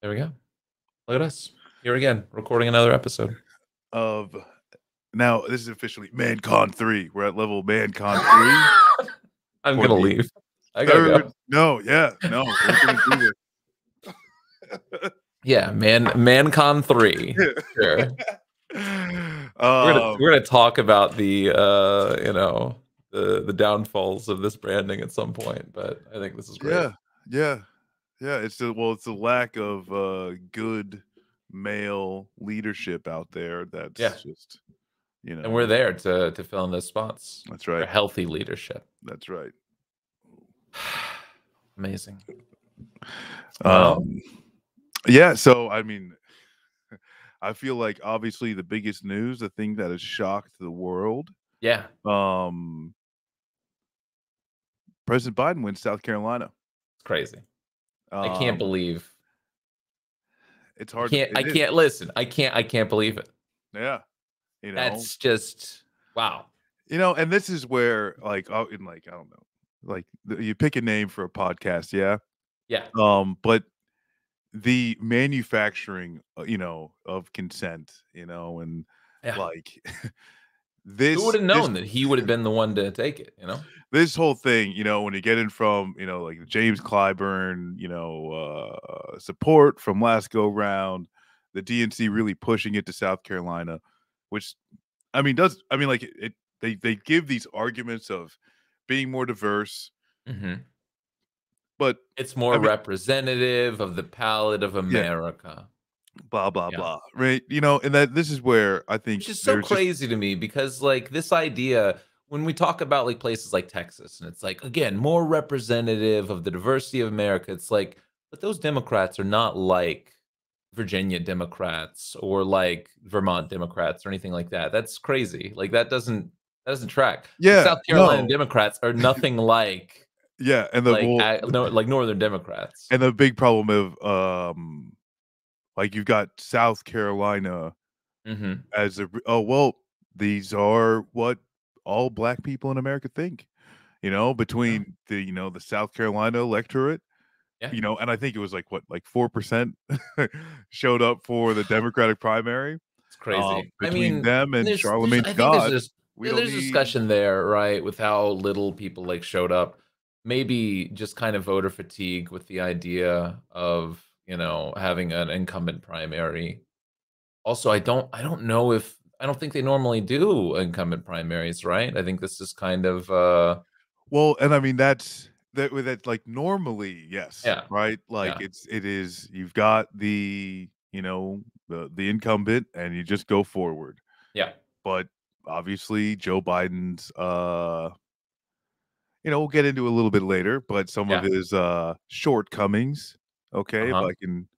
There we go. Look at us. Here again, recording another episode. Of now, this is officially ManCon 3. We're at level ManCon 3. I'm For gonna the leave. I gotta Third, go. no, yeah, no, we're gonna do Yeah, ManCon 3. this. Sure. We're Um, gonna talk about the the downfalls of this branding at some point, but I think this is great. yeah. It's the lack of good male leadership out there. That's Yeah. just, And we're there to fill in those spots. That's For right. healthy leadership. That's right. Amazing. Yeah. So I mean, I feel like obviously the biggest news, the thing that has shocked the world. Yeah. President Biden wins South Carolina. It's crazy. I can't believe. It's hard. I can't listen. I can't believe it. Yeah. That's just wow. And this is where I don't know, you pick a name for a podcast. Yeah. Yeah. But the manufacturing, of consent, and this. Who would have known that he would have been the one to take it? This whole thing, when you get in from, like the James Clyburn, support from last go round, the DNC really pushing it to South Carolina, which, they give these arguments of being more diverse, but it's more representative of the palette of America. Blah blah blah, right? And that this is where I think it's just so crazy to me because this idea. When we talk about places like Texas, and it's again, more representative of the diversity of America, it's but those Democrats are not like Virginia Democrats or like Vermont Democrats or anything like that. That's crazy. That doesn't track. Yeah. South Carolina Democrats are nothing like and like Northern Democrats. And the big problem of you've got South Carolina as these are what all black people in America think, between the South Carolina electorate, and I think it was 4% showed up for the Democratic primary. It's crazy. Between them and Charlemagne Scott. There's discussion there, right, with how little people showed up. Maybe just kind of voter fatigue with the idea of, having an incumbent primary. Also, I don't think they normally do incumbent primaries, right? I think this is kind of well, and I mean that's normally, yes. Yeah. Right? It is you've got the incumbent and you just go forward. Yeah. But obviously Joe Biden's we'll get into a little bit later, but some of his shortcomings, if I can,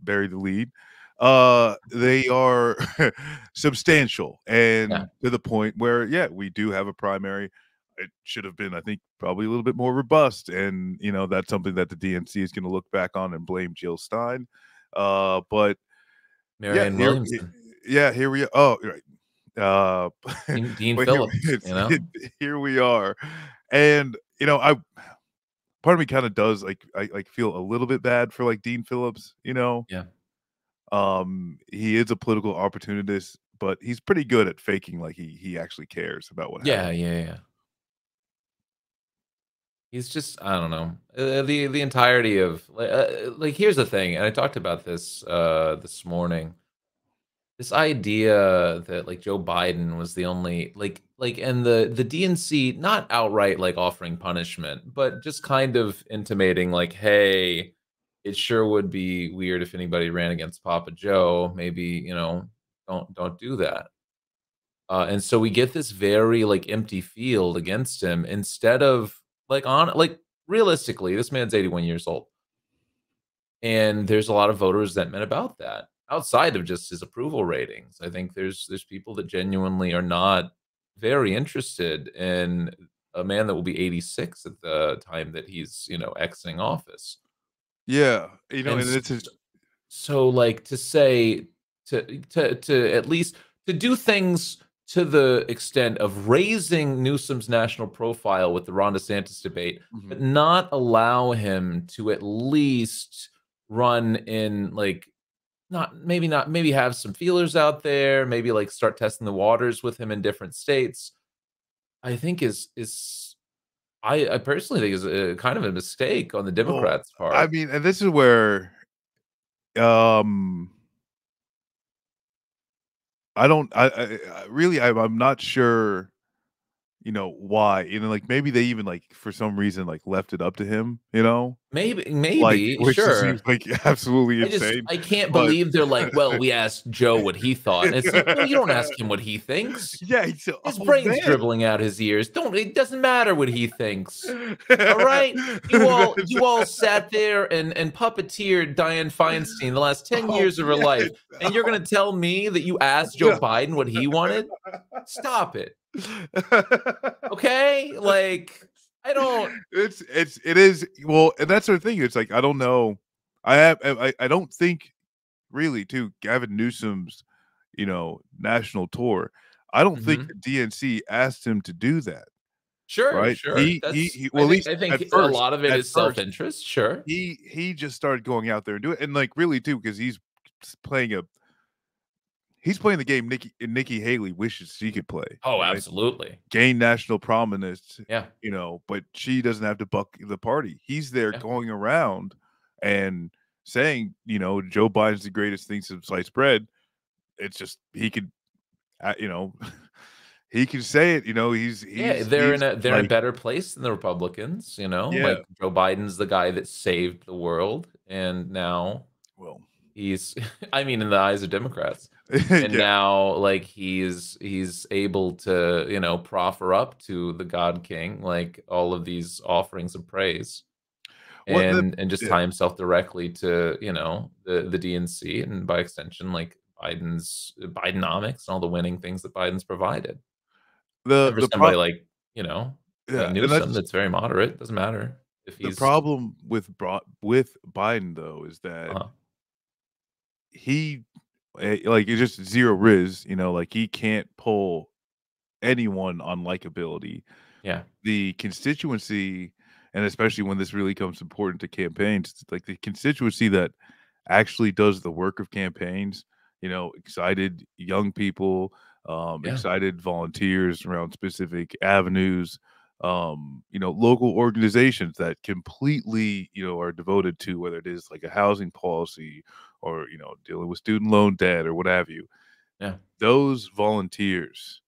bury the lead. They are substantial and to the point where, we do have a primary. It should have been, I think, probably a little bit more robust. And, that's something that the DNC is going to look back on and blame Jill Stein. But Marianne Williamson. Here we are. Oh, right. Dean Phillips, here we are. And, part of me kind of does I feel a little bit bad for Dean Phillips, Yeah. He is a political opportunist, but he's pretty good at faking he actually cares about what happens. Yeah. He's just, I don't know, the entirety of here's the thing, and I talked about this this morning. This idea that Joe Biden was the only and the DNC not outright offering punishment, but just kind of intimating hey, it sure would be weird if anybody ran against Papa Joe. Maybe, don't do that. And so we get this very empty field against him instead of realistically, this man's 81 years old. And there's a lot of voters that meant about that outside of just his approval ratings. I think there's people that genuinely are not very interested in a man that will be 86 at the time that he's, exiting office. Yeah, and it's just so to say to at least to do things to the extent of raising Newsom's national profile with the Ron DeSantis debate, but not allow him to at least run in, like, not maybe have some feelers out there, maybe, like, start testing the waters with him in different states, I think is I personally think is a kind of a mistake on the Well, Democrats' I part. mean, and this is where, um, I don't I really, I'm not sure, why, like, maybe they even, like, for some reason, like, left it up to him, like, Maybe, which just seems, sure. like, absolutely insane, I can't but believe they're like, "Well, we asked Joe what he thought." And it's like, "No, you don't ask him what he thinks. Yeah, he's His oh, brain's man. dribbling out his ears. Don't it doesn't matter what he thinks. Alright? That's You all sat there and puppeteered Dianne Feinstein the last 10 oh, years of her yeah, life, and you're gonna tell me that you asked Joe no. Biden what he wanted? Stop it, okay? Like, I don't It is well, and that's the thing, it's like, I don't know. I don't think really too, Gavin Newsom's, national tour, I don't think Mhm. the DNC asked him to do that, Sure, right? sure. That's He well, at least I think a lot of it is self-interest, sure. he just started going out there and do it, and, like, really too, because playing a he's playing the game Nikki Haley wishes she could play, Oh, right? absolutely. Gain national prominence, Yeah, but she doesn't have to buck the party. He's there yeah. going around and saying, Joe Biden's the greatest thing since sliced bread. It's just he could, you know, he can say it. Yeah, He's they're in a like, better place than the Republicans, yeah, like, Joe Biden's the guy that saved the world, and now well, he's I mean, in the eyes of Democrats, and yeah. now, like, he's able to, proffer up to the God King, like, all of these offerings of praise, What the and just yeah tie himself directly to, the DNC, and by extension, like, Bidenomics and all the winning things that Biden's provided. And for the somebody pro like, yeah, and Newsom, that's that's very moderate, doesn't matter if the he's problem with Biden though is that uh he like it's just zero riz, like he can't pull anyone on likability. yeah, The constituency, and especially when this really comes important to campaigns, it's like the constituency that actually does the work of campaigns, excited young people, yeah, excited volunteers around specific avenues, local organizations that completely, are devoted to whether it is like a housing policy or, dealing with student loan debt or what have you. yeah. Those volunteers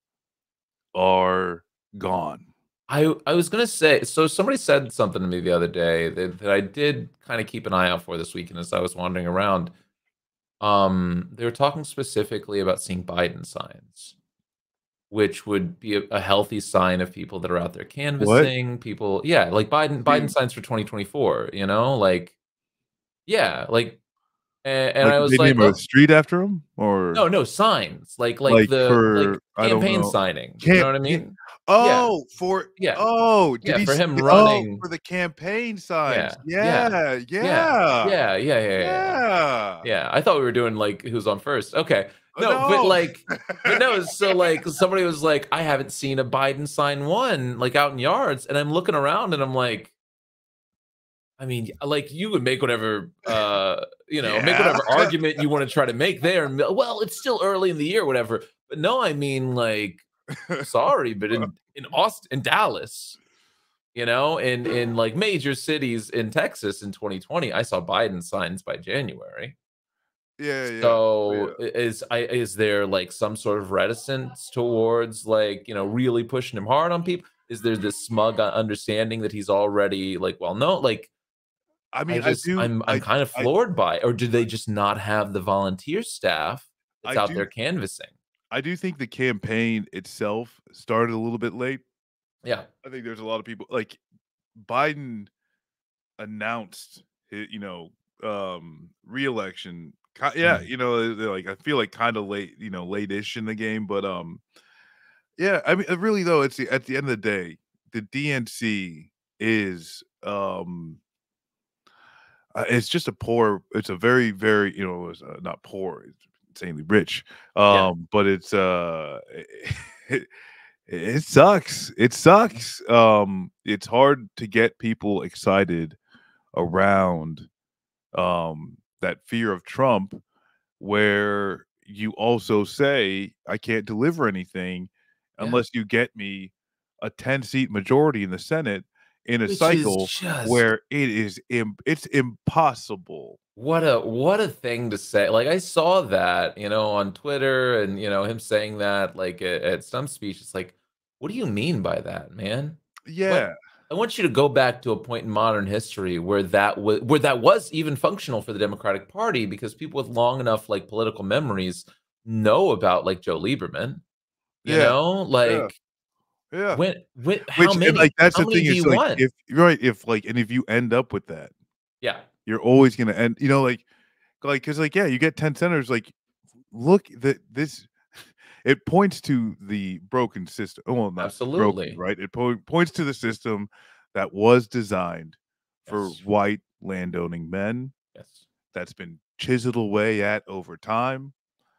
are gone. I was gonna say, so somebody said something to me the other day that I did kinda keep an eye out for this weekend as I was wandering around. They were talking specifically about seeing Biden signs, which would be a healthy sign of people that are out there What? canvassing, people yeah, like Biden See, signs for 2024, like yeah, like, and like, I did was they like, name a "Oh." street after him? Or, No, no, signs, like, like for I don't campaign know, signings, you know can't what I yeah. mean? Yeah, Oh, for yeah, oh, did yeah, he for s him oh, running for the campaign yeah, signs. yeah, Yeah, yeah, yeah, yeah. yeah. Yeah, I thought we were doing, like, who's on first. Okay. No, No. but no, so, like, somebody was like, "I haven't seen a Biden sign one, like, out in yards," and I'm looking around and I'm like, I mean, like, you would make whatever, make Yeah. whatever argument you wanna try to make there and, "Well, it's still early in the year," whatever. But no, I mean, like, I'm sorry, but in Dallas, in, like, major cities in Texas in 2020, I saw Biden signs by January. Yeah, yeah. Oh, So, yeah. is there, like, some sort of reticence towards, like, really pushing him hard on people? Is there this smug understanding that he's already, like, well known? Like, I mean, I do I'm kind of floored by or do they just not have the volunteer staff that's I out do there canvassing? I do think the campaign itself started a little bit late. Yeah, I think there's a lot of people like, Biden announced reelection. Yeah, mhm, they're like, I feel like kind of late, late-ish in the game, but yeah, I mean, really though, at the end of the day, the DNC is it's just it's a very, very, it's not poor, it's insanely rich, yeah, but it's it, it sucks. It sucks. It's hard to get people excited around that fear of Trump, where you also say, "I can't deliver anything Yeah. unless you get me a 10-seat majority in the Senate in a Which is cycle just where it's impossible." what a thing to say. Like, I saw that, on Twitter and, him saying that, like, at some speech. It's like, "What do you mean by that, man? What?" Yeah, I want you to go back to a point in modern history where that was even functional for the Democratic Party, because people with long enough, like, political memories know about, like, Joe Lieberman, yeah, yeah, Like, yeah. when Which and, like, that's how the many thing, do it's you like, want? if right, if, like and if you end up with that, Yeah. you're always gonna end because yeah, you get 10 senators, like, look, this it points to the broken system well, not broken, Absolutely. right? It points to the system that was designed for Yes. white landowning men, Yes. that's been chiseled away at over time,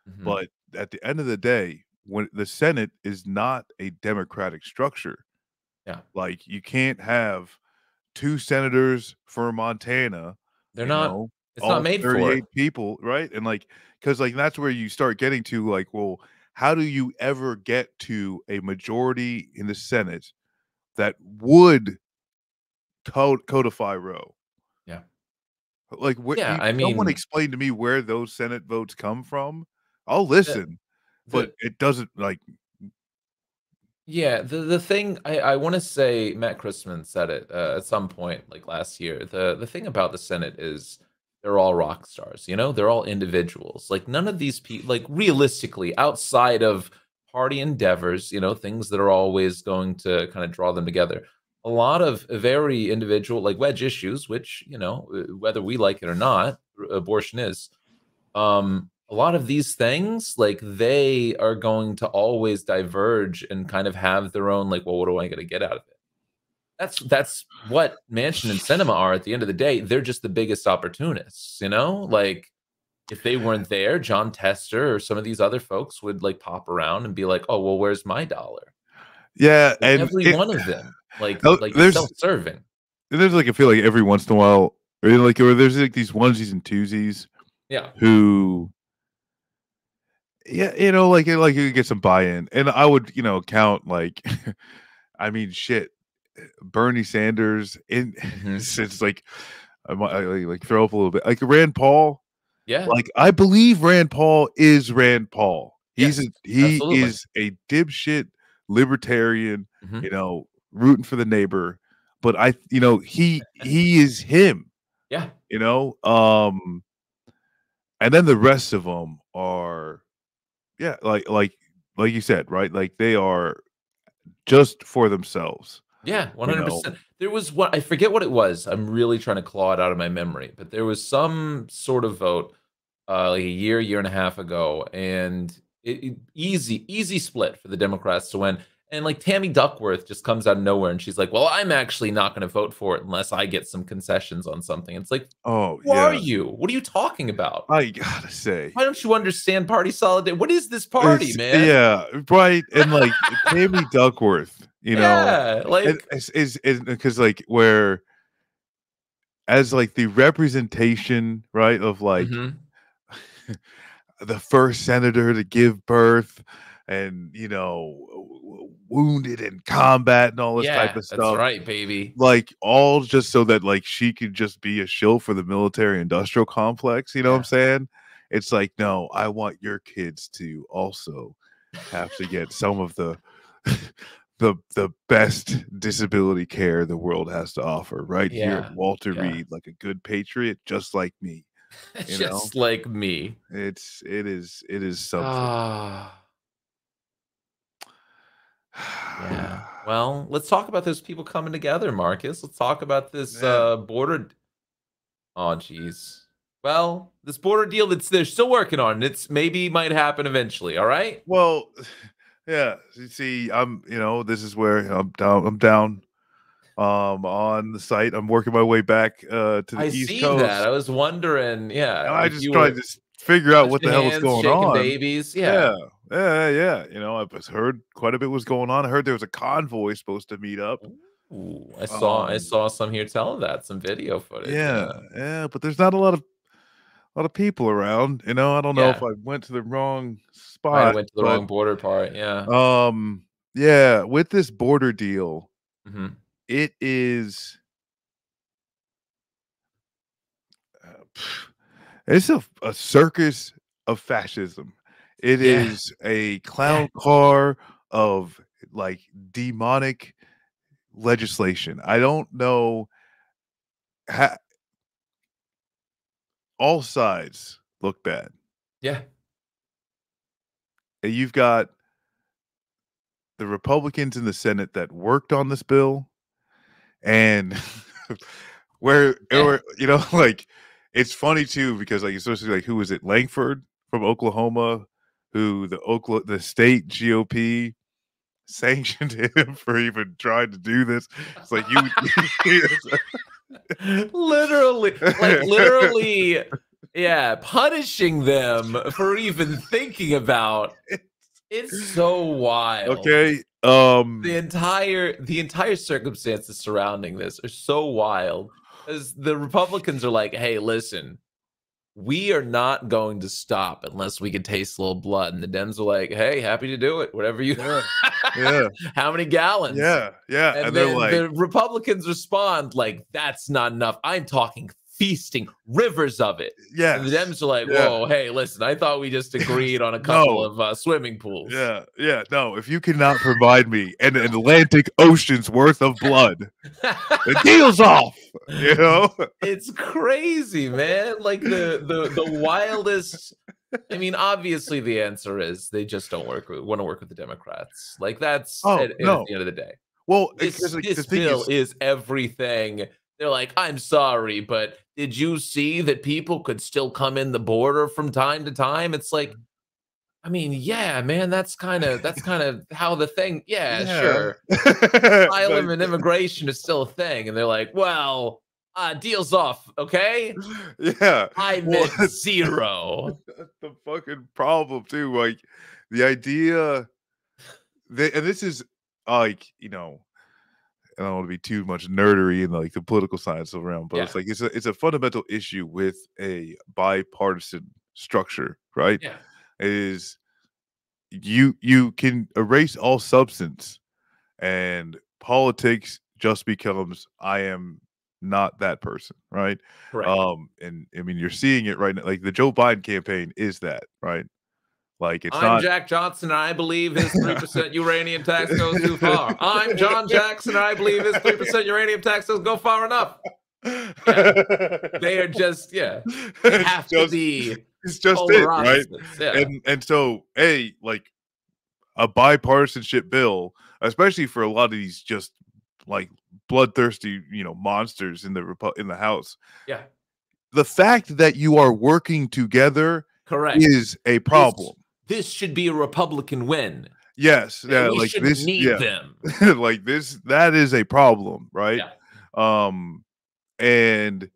Mhm. but at the end of the day, when the Senate is not a democratic structure, Yeah. like, you can't have 2 senators for Montana, They're not it's not all made for it. 38 people, right? And, like, because that's where you start getting to, like, well, how do you ever get to a majority in the Senate that would codify Roe? Yeah. Like, what Yeah, you I someone mean, explain to me where those Senate votes come from. I'll the listen, but the it doesn't, like yeah, the thing I wanna say, Matt Christman said it, at some point, like, last year. The thing about the Senate is they're all rock stars, They're all individuals. Like, none of these people, like, realistically, outside of party endeavors, things that are always going to kinda draw them together. A lot of very individual, like, wedge issues, which, whether we like it or not, abortion is. A lot of these things, like, they are going to always diverge and kind of have their own, like, "Well, what do I gonna get out of it?" That's what Mansion and Cinema are at the end of the day. They're just the biggest opportunists, Like, if they weren't there, John Tester or some of these other folks would, like, pop around and be like, "Oh, well, where's my dollar?" yeah, Like, and every it one of them, oh, it's self-serving. there's, like, I feel like every once in a while or there's, like, these onesies and twosies Yeah. who yeah, like you get some buy-in, and I would, count, like I mean, shit, Bernie Sanders in Mhm. since, like, like, throw up a little bit, like, Rand Paul, Yeah. like, I believe Rand Paul is Rand Paul. Yes. He Absolutely. is a dipshit libertarian, Mhm. rooting for the neighbor, but he is him, Yeah. you know? And then the rest of them are yeah, like you said, right? Like, they are just for themselves, Yeah, you know? 100%. There was what I forget what it was. I'm really trying to claw it out of my memory, but there was some sort of vote, like a year and a half ago, and easy split for the Democrats to win. And like Tammy Duckworth just comes out of nowhere, and she's like, "Well, I'm actually not going to vote for it unless I get some concessions on something." It's like, Oh, who are yeah. you? What are you talking about? I gotta say, Why don't you understand party solidarity? What is this party, it's man? yeah, right, and, like, Tammy Duckworth, Yeah, and like, is because, like, where as, like, the representation, right, of, like, mhm. the first senator to give birth and, wounded in combat and all this type Yeah, of that's stuff, right, baby. like, all just so that, like, she could just be a shill for the military industrial complex, you know what I'm Yeah. saying? It's like, "No, I want your kids to also have to get some of the the best disability care the world has to offer right here at Yeah, Walter yeah. Reed, like a good patriot just like me," you know? Just like me. It is something. Ah, yeah. Well, let's talk about those people coming together, Marcus. Let's talk about this, Yeah. border oh, jeez. Well, this border deal that's they're still working on, it's maybe might happen eventually, alright? Well, yeah, you see, this is where I'm down, on the site. I'm working my way back, to the I East seen that. Coast, I was wondering, yeah, and I if just you tried were to figure out what touching the hell is hands, going shaking on. babies, yeah. Yeah. Yeah, yeah, yeah, I've heard quite a bit was going on. I heard there was a convoy supposed to meet up. Ooh, I Um, saw some here telling that, some video footage, yeah, yeah. yeah, but there's not a lot of people around, you know, I don't know if Yeah, I went to the wrong might have spot, went to the but, wrong border part, yeah. um, yeah, with this border deal, Mhm. it is, it's a circus of fascism. It Yeah, is a yeah, clown car of, like, demonic legislation. I don't know ha all sides look bad. yeah, And you've got the Republicans in the Senate that worked on this bill, and yeah. you know, like, it's funny too because, like, especially, like, who was it? Langford from Oklahoma, who the state GOP sanctioned him for even trying to do this. It's like you Literally, like, literally, yeah, punishing them for even thinking about it's so wild. Okay, The entire circumstances surrounding this are so wild, as the Republicans are like, "Hey, listen, we are not going to stop unless we can taste a little blood." And the Dems are like, "Hey, happy to do it. Whatever you yeah, yeah, how many gallons?" yeah, yeah, And and they're then like, the Republicans respond like, "That's not enough. I'm talking feasting, rivers of it." And the "Yes, Dems are like, yeah, "Whoa, hey, listen, I thought we just agreed on a couple no, of swimming pools." yeah, yeah, no, if you cannot provide me an Atlantic Ocean's worth of blood, the deal's off," you know? It's crazy, man. Like the wildest. I mean, obviously the answer is they just don't want to work with the Democrats. Like that's Oh, at no. the end of the day. Well, because, This like, the this thing bill is is everything. They're like, "I'm sorry, but did you see that people could still come in the border from time to time?" It's like, I mean, yeah, man, that's kind of how the thing, yeah, yeah. sure. But Asylum and immigration is still a thing. And they're like, "Well, deal's off, okay? yeah, I well, meant 0." that's the fucking problem too, like, the idea that and this is, like, you know, I don't wanna be too much nerdery in, like, the political science realm, but Yeah, it's like it's a fundamental issue with a bipartisan structure, right? yeah, Is you can erase all substance and politics just becomes I am not that person, right? correct. And I mean you're seeing it right now. Like the Joe Biden campaign is that, right? Like it's I'm not Jack Johnson, and I believe his 3% uranium tax goes too far. I'm John Jackson, and I believe his 3% uranium tax doesn't go far enough. Yeah, they are just, yeah, they it's have to just be it's just polar it, right? opposites. Yeah, And so like a bipartisanship bill, especially for a lot of these just like bloodthirsty, you know, monsters in in the House. yeah, The fact that you are working together correct. is a This problem. this should be a Republican win. Yes, yeah, We like shouldn't this, need yeah, them. like this, that is a problem, right? Yeah, Um, and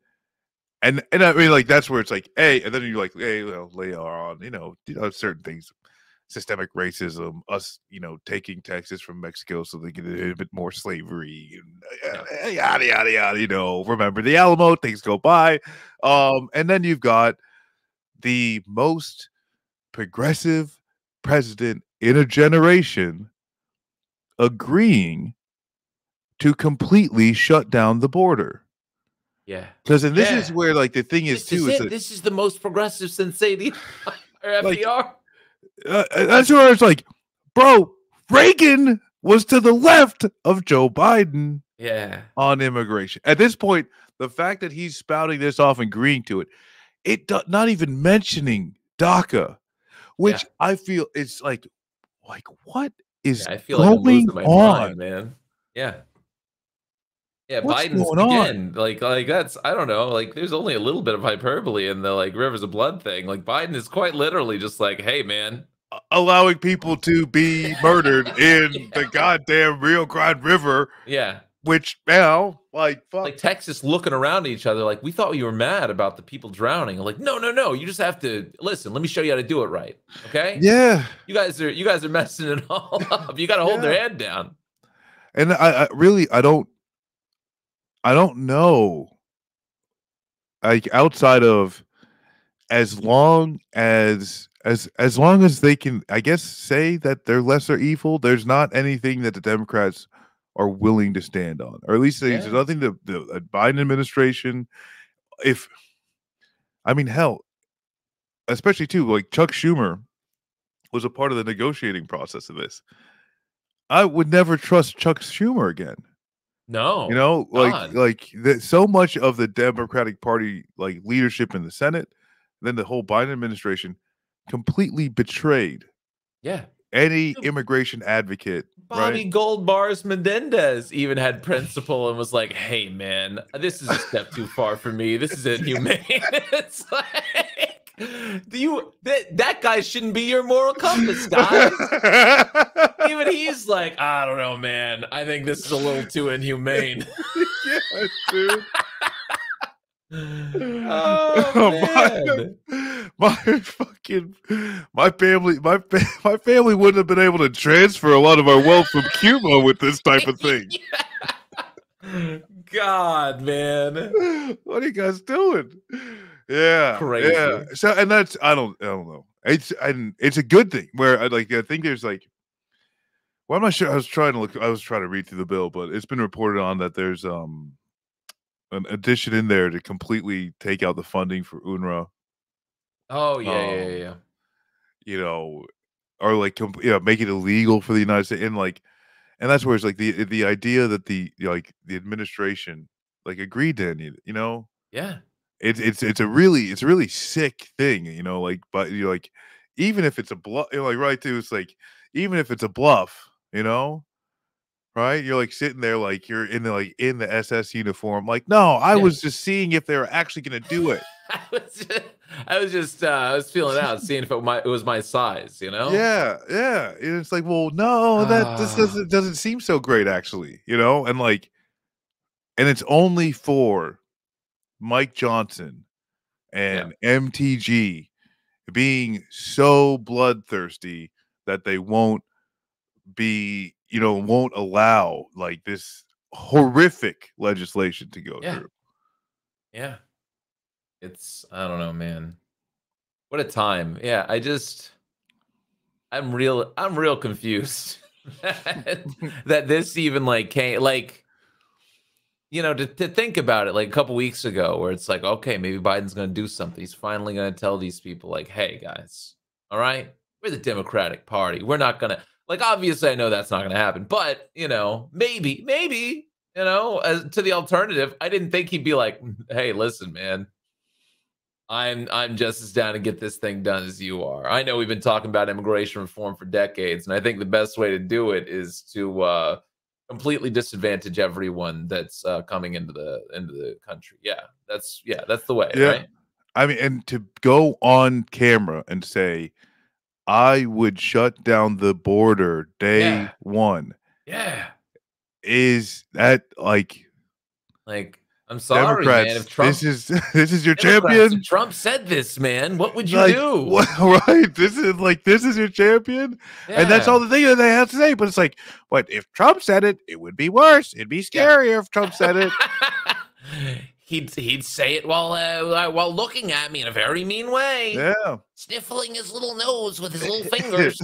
and I mean, like that's where it's like, hey, and then you're like, hey, well, lay on, you know, certain things, systemic racism, us, you know, taking Texas from Mexico so they get a bit more slavery, and yeah, yada yada yada. You know, remember the Alamo? Things go by, yeah, and then you've got the most progressive president in a generation agreeing to completely shut down the border. yeah, Because and this is yeah. where like the thing is This is too is it. that This is the most progressive since AD or like FDR. that's where it's like, bro, Reagan was to the left of Joe Biden Yeah, on immigration. At this point, the fact that he's spouting this off and agreeing to it, not even mentioning DACA, yeah, which I feel is like what yeah. is I feel like I'm going losing my on? mind, man. Yeah, yeah. What's Biden's going on? again. Like that's I don't know. Like there's only a little bit of hyperbole in the like rivers of blood thing. Like Biden is quite literally just like, "Hey, man." Allowing people to be murdered in the Yeah, goddamn Rio Grande River, yeah. which now, like, fuck. Like Texas looking around at each other, like we thought you were mad about the people drowning. Like, no, no, no. You just have to listen. Let me show you how to do it right. Okay. Yeah, You guys are messing it all up. You got to hold their yeah. head down. And I really I don't. I don't know. Like, outside of as long as they can, I guess, say that they're lesser evil, there's not anything that the Democrats are willing to stand on, or at least there's Yeah. nothing the Biden administration. If I mean, hell, especially too, like Chuck Schumer was a part of the negotiating process of this. I would never trust Chuck Schumer again. You No. know, God. so much of the Democratic Party, like leadership in the Senate, then the whole Biden administration, completely betrayed Yeah. any immigration advocate, right? Bobby Goldbars Menendez even had principle and was like, "Hey, man, this is a step too far for me. This is inhumane." It's like, that guy shouldn't be your moral compass, guys. Even he's like, I don't know, man. I think this is a little too inhumane. Yeah, dude. Oh man. My fucking my family wouldn't have been able to transfer a lot of our wealth from Cuba with this type of thing. God, man. What are you guys doing? Yeah, yeah. Crazy. So, and that's I don't know. It's a good thing where I think there's like, well, I'm not sure. I was trying to read through the bill, but it's been reported on that there's an addition in there to completely take out the funding for UNRWA. Oh, yeah, yeah, yeah, Um, yeah. you know, or like make it illegal for the United States, and like, and that's where it's like the idea that the administration like agreed to any, Yeah. it's a really sick thing, like, but you're like, even if it's a bluff, like, right too, it's like, even if it's a bluff, right? You're like sitting there like you're in the SS uniform, like, no, I Yeah. was just seeing if they were actually gonna do it. I was feeling out, seeing if it was my size, you know? Yeah, yeah. And it's like, well, no, that this Ah, doesn't seem so great actually, and like, and it's only for Mike Johnson yeah, and MTG being so bloodthirsty that they won't allow like this horrific legislation to go yeah, through. yeah. I don't know, man. What a time. Yeah, I'm real confused that this even like came like, to think about it like a couple weeks ago where it's like, okay, maybe Biden's going to do something. He's finally going to tell these people like, "Hey guys, all right? We're the Democratic Party. We're not going to like obviously I know that's not going to happen, but, maybe, as to the alternative, I didn't think he'd be like, "Hey, listen, man. I'm just as down to get this thing done as you are. I know we've been talking about immigration reform for decades, and I think the best way to do it is to completely disadvantage everyone that's coming into the country. That's the way, Yeah. right? I mean, and to go on camera and say, I would shut down the border day Yeah, one, yeah. is that like, Like, I'm sorry, man. If Democrats, this Trump is this is your Democrats, if champion? Trump said this, man, what would you Like, do? what, right? This is your champion? And that's all Yeah. the thing that they have to say. But it's like, but if Trump said it, it would be worse. It'd be Yeah. scarier if Trump said it. He'd say it while looking at me in a very mean way, Yeah. sniffling his little nose with his little fingers.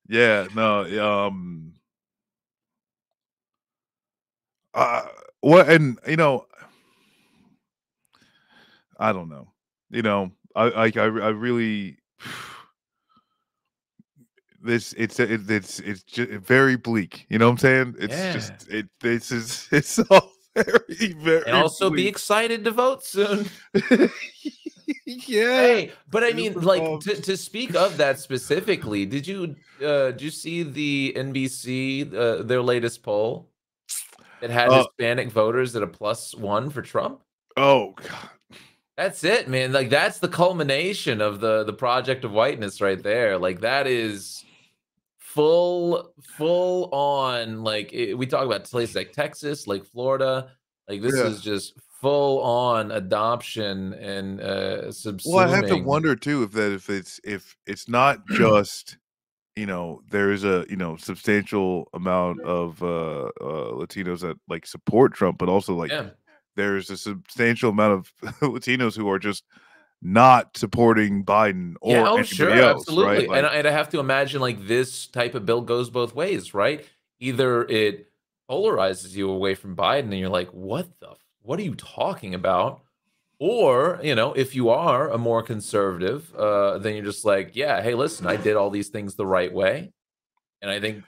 Yeah, no, what, and I don't know. I really it's just very bleak. You know what I'm saying? It's just Yeah. it's all very And very also be bleak. excited to vote soon. Yeah, Hey, but I mean, super like pumped. to speak of that specifically, did you see the NBC their latest poll that had Uh, Hispanic voters at a +1 for Trump? oh god. That's it, man. Like that's the culmination of the project of whiteness right there. Like that is full on like we talk about places like Texas, like Florida, like this Yeah. is just full on adoption and Well, I have to subsuming. wonder too if it's not just there is a, substantial amount of, Latinos that, like, support Trump, but also, like, Yeah. there's a substantial amount of Latinos who are just not supporting Biden Yeah, or oh, anybody sure, else, right? absolutely, Like and I have to imagine, like, this type of bill goes both ways, right? Either it polarizes you away from Biden and you're like, what are you talking about?" Or, if you are a more conservative, then you're just like, "Yeah, hey, listen, I did all these things the right way." And I think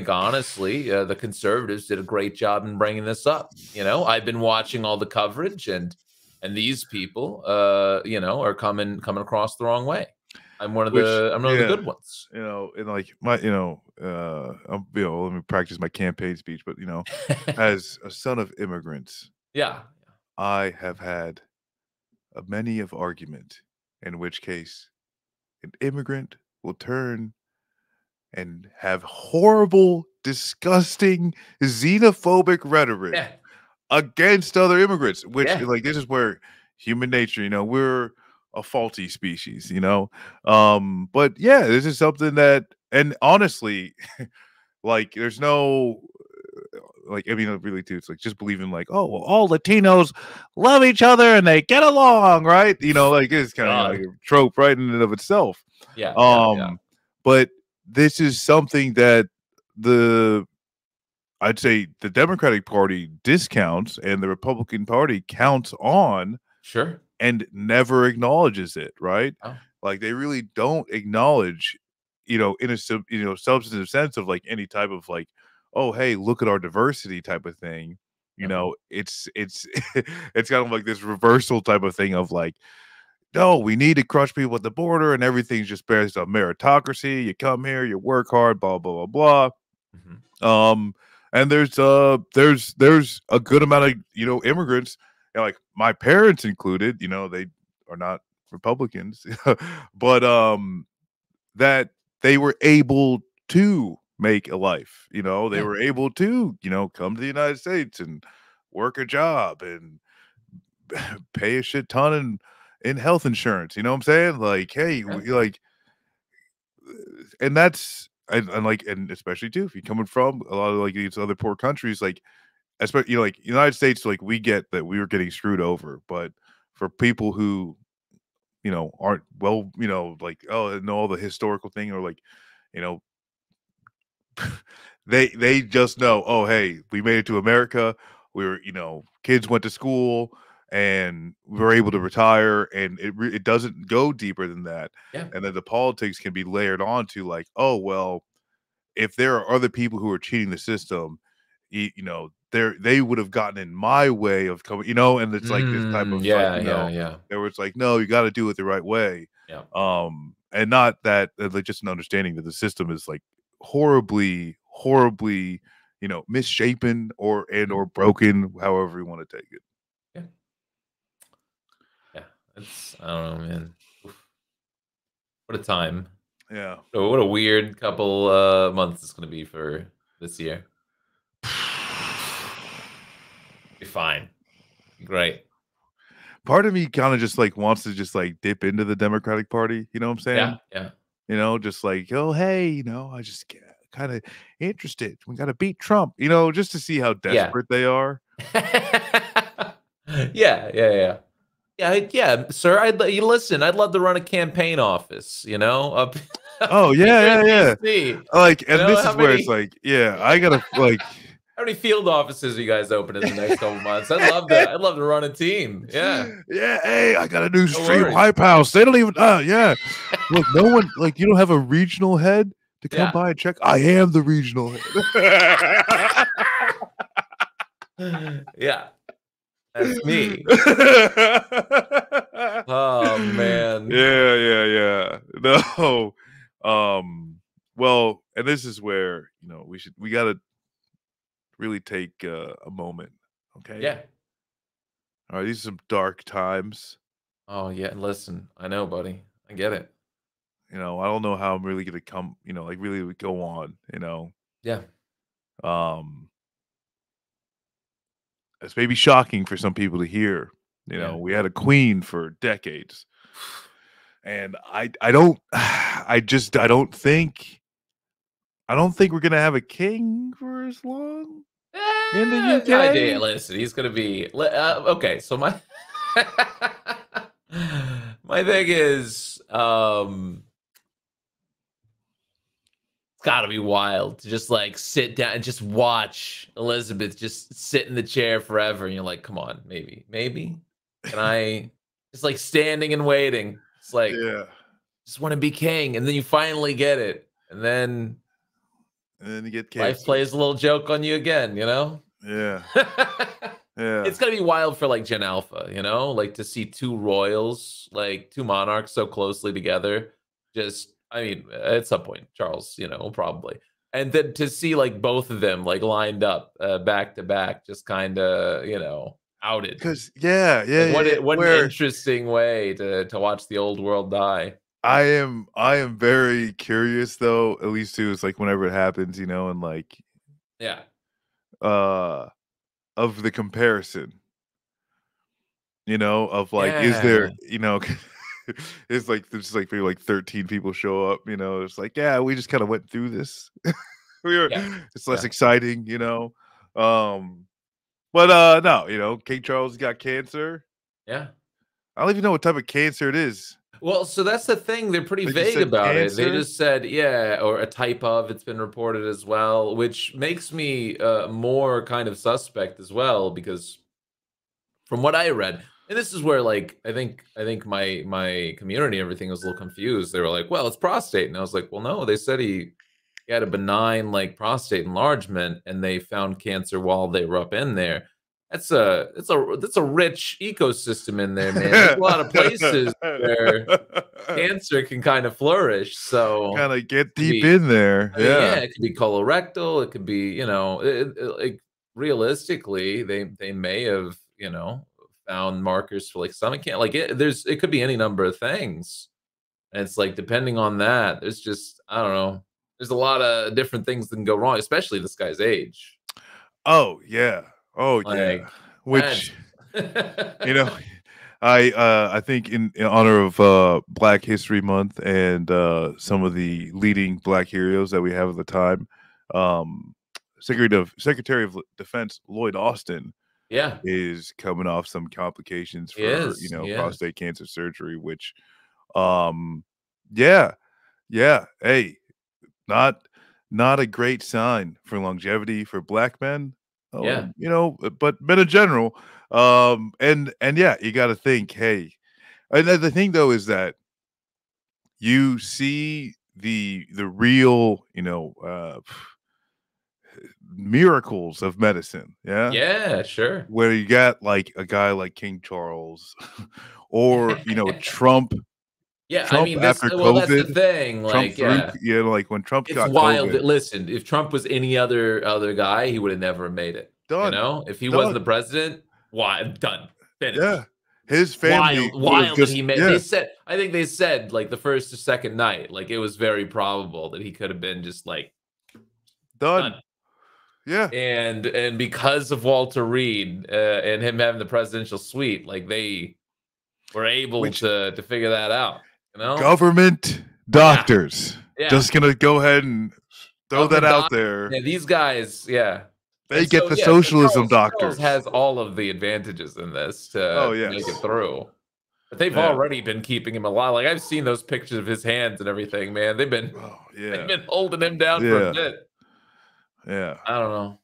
honestly, the conservatives did a great job in bringing this up. I've been watching all the coverage, and these people, are coming across the wrong way. which I'm one of the yeah, good ones. and, like, let me practice my campaign speech, but, as a son of immigrants, Yeah, I have had a many of argument, in which case an immigrant will turn and have horrible, disgusting, xenophobic rhetoric yeah, against other immigrants, which, yeah, like, this is where human nature, we're a faulty species, but yeah, this is something that, and honestly, like, there's no, like, I mean, really, too, it's like just believing, like, oh, well, all Latinos love each other and they get along, right? Like, it's kind of, like God, a trope right in and of itself. yeah, yeah, yeah, Um, but this is something that the I'd say the Democratic Party discounts and the Republican Party counts on sure. and never acknowledges it, right? Oh, Like, they really don't acknowledge, in a substantive sense of, like, any type of, like, "Oh, hey, look at our diversity," type of thing. yep, It's it's kind of like this reversal type of thing of, like, "No, we need to crush people at the border, and everything's just based on meritocracy. You come here, you work hard, blah, blah, blah, mhm, blah." And there's a good amount of, immigrants, like my parents included, they are not Republicans, but that they were able to make a life, they yeah, were able to, come to the United States and work a job and pay a shit ton in health insurance, you know what I'm saying? Like, hey, yeah, like, and that's and like, and especially too, if you're coming from a lot of, like, these other poor countries, like, especially, like, United States, like, we get that we were getting screwed over, but for people who, aren't well, like, oh, know all the historical thing, or, like, you know, they just know, "Oh, hey, we made it to America. We were, kids went to school, and we were able to retire," and it doesn't go deeper than that, yeah, and then the politics can be layered onto, like, "Oh, well, if there are other people who are cheating the system, they would have gotten in my way of coming, and it's like this type of, like, yeah, yeah, yeah, there was like, no, you got to do it the right way, yeah, and not that, like, just an understanding that the system is, like, horribly, horribly, misshapen or mhm, broken, however you want to take it. yeah, yeah. I don't know, man. Oof, what a time. Yeah. So what a weird couple, months it's gonna be for this year. Be fine. Be great. Part of me kind of just, like, wants to just, like, dip into the Democratic Party, you know what I'm Yeah, saying? yeah, Just like, "Oh, hey, I just kinda interested. We gotta beat Trump," just to see how yeah. desperate they are. Yeah, yeah, yeah. Yeah, sir, you listen, I'd love to run a campaign office, up up Oh, here yeah, in yeah, yeah. DC. Like, You and know, this is where it's like, yeah, I gotta, like how many field offices are you guys open in the next couple months? I'd love to run a team. Yeah, Yeah, "Hey, I got a new no stream worries. hype house." They don't even yeah. Look, no one, like, you don't have a regional head to come Yeah. by and check? I am the regional head. Yeah, that's me. Oh, man. Yeah, yeah, yeah. No. Um, well, and this is where, we gotta really take, a moment, okay? Yeah. Alright, these are some dark times. Oh, yeah, listen, I know, buddy. I get it. I don't know how I'm really gonna come, like, really go on. Yeah, Um, it's maybe shocking for some people to hear. yeah. We had a queen for decades, and I don't I don't think we're gonna have a king for as long in the Yeah, UK. listen, he's gonna be okay. So my my thing is, it's got to be wild to just like sit down and just watch Elizabeth just sit in the chair forever, and you're like, come on, maybe, can I just like standing and waiting? It's like Yeah, just want to be king, and then you finally get it, and then and then you get life cancer. plays a little joke on you again, you know? Yeah, yeah, It's gonna be wild for like Gen Alpha, you know, like to see two royals, like two monarchs so closely together. Just, I mean, at some point, Charles, you know, probably, and then to see like both of them like lined up back to back, just kind of, you know, outed. because yeah, Like yeah, yeah. what an Where interesting way to watch the old world die. I am very curious though, at least too, it's like whenever it happens, you know, and like Yeah, uh of the comparison, you know, of like, is there, yeah, you know, it's like there's like maybe like 13 people show up, you know, it's like, yeah, we just kind of went through this. we were yeah, it's less yeah, exciting, you know. Um but no, you know, King Charles got cancer. yeah. I don't even know what type of cancer it is. Well, so that's the thing, they're pretty They just vague said about it. They cancer. just said, yeah, or a type of, it's been reported as well, which makes me more kind of suspect as well, because from what I read, and this is where like I think my community and everything was a little confused. They were like, well, it's prostate, and I was like, well, no, they said he had a benign like prostate enlargement, and they found cancer while they were up in there. That's a rich ecosystem in there, man. There's a lot of places where cancer can kind of flourish. So Kinda get it could deep be, in there, I mean, yeah. yeah, it could be colorectal. It could be, you know, like realistically, they may have, you know, found markers for like stomach cancer. Like it could be any number of things. And it's like depending on that, there's just I don't know. There's a lot of different things that can go wrong, especially this guy's age. Oh, yeah. Oh, yeah. Like that's Which, you know, I think in honor of, Black History Month and, some of the leading Black heroes that we have at the time, um, Secretary of Defense Lloyd Austin yeah, is coming off some complications he for, you is. know, He is. prostate cancer surgery, which, um, yeah, yeah, hey, not not a great sign for longevity for Black men, Yeah. you know, but men in general, and yeah, you gotta think, hey, and the thing though is that you see the real, you know, miracles of medicine, yeah? Yeah, sure. Where you got, like, a guy like King Charles or, you know, Yeah, I Trump mean, this after well, that's the COVID, thing, Trump like, through yeah, you know, like, when Trump it's got wild COVID, that listen, if Trump was any other guy, he would have never made it, you done, know? If he wasn't the done. president, why done, Yeah. finished. His family Wild would have wild that just he made yeah, they said I think they said, like, the 1st or 2nd night, like, it was very probable that he could have been just, like, done. done. Yeah. And because of Walter Reed, and him having the presidential suite, like, they were able Which to figure that out, you know? government Yeah, doctors, yeah. just gonna go ahead and throw that Government out doc there. yeah, these guys, yeah. They And get so, the yeah, so socialism Charles doctors. has all of the advantages in this Oh, to make it yes. through. But they've Yeah. already been keeping him alive. Like, I've seen those pictures of his hands and everything, man. They've been Oh, they've yeah. been holding him down for a Yeah. bit. Yeah. I don't know.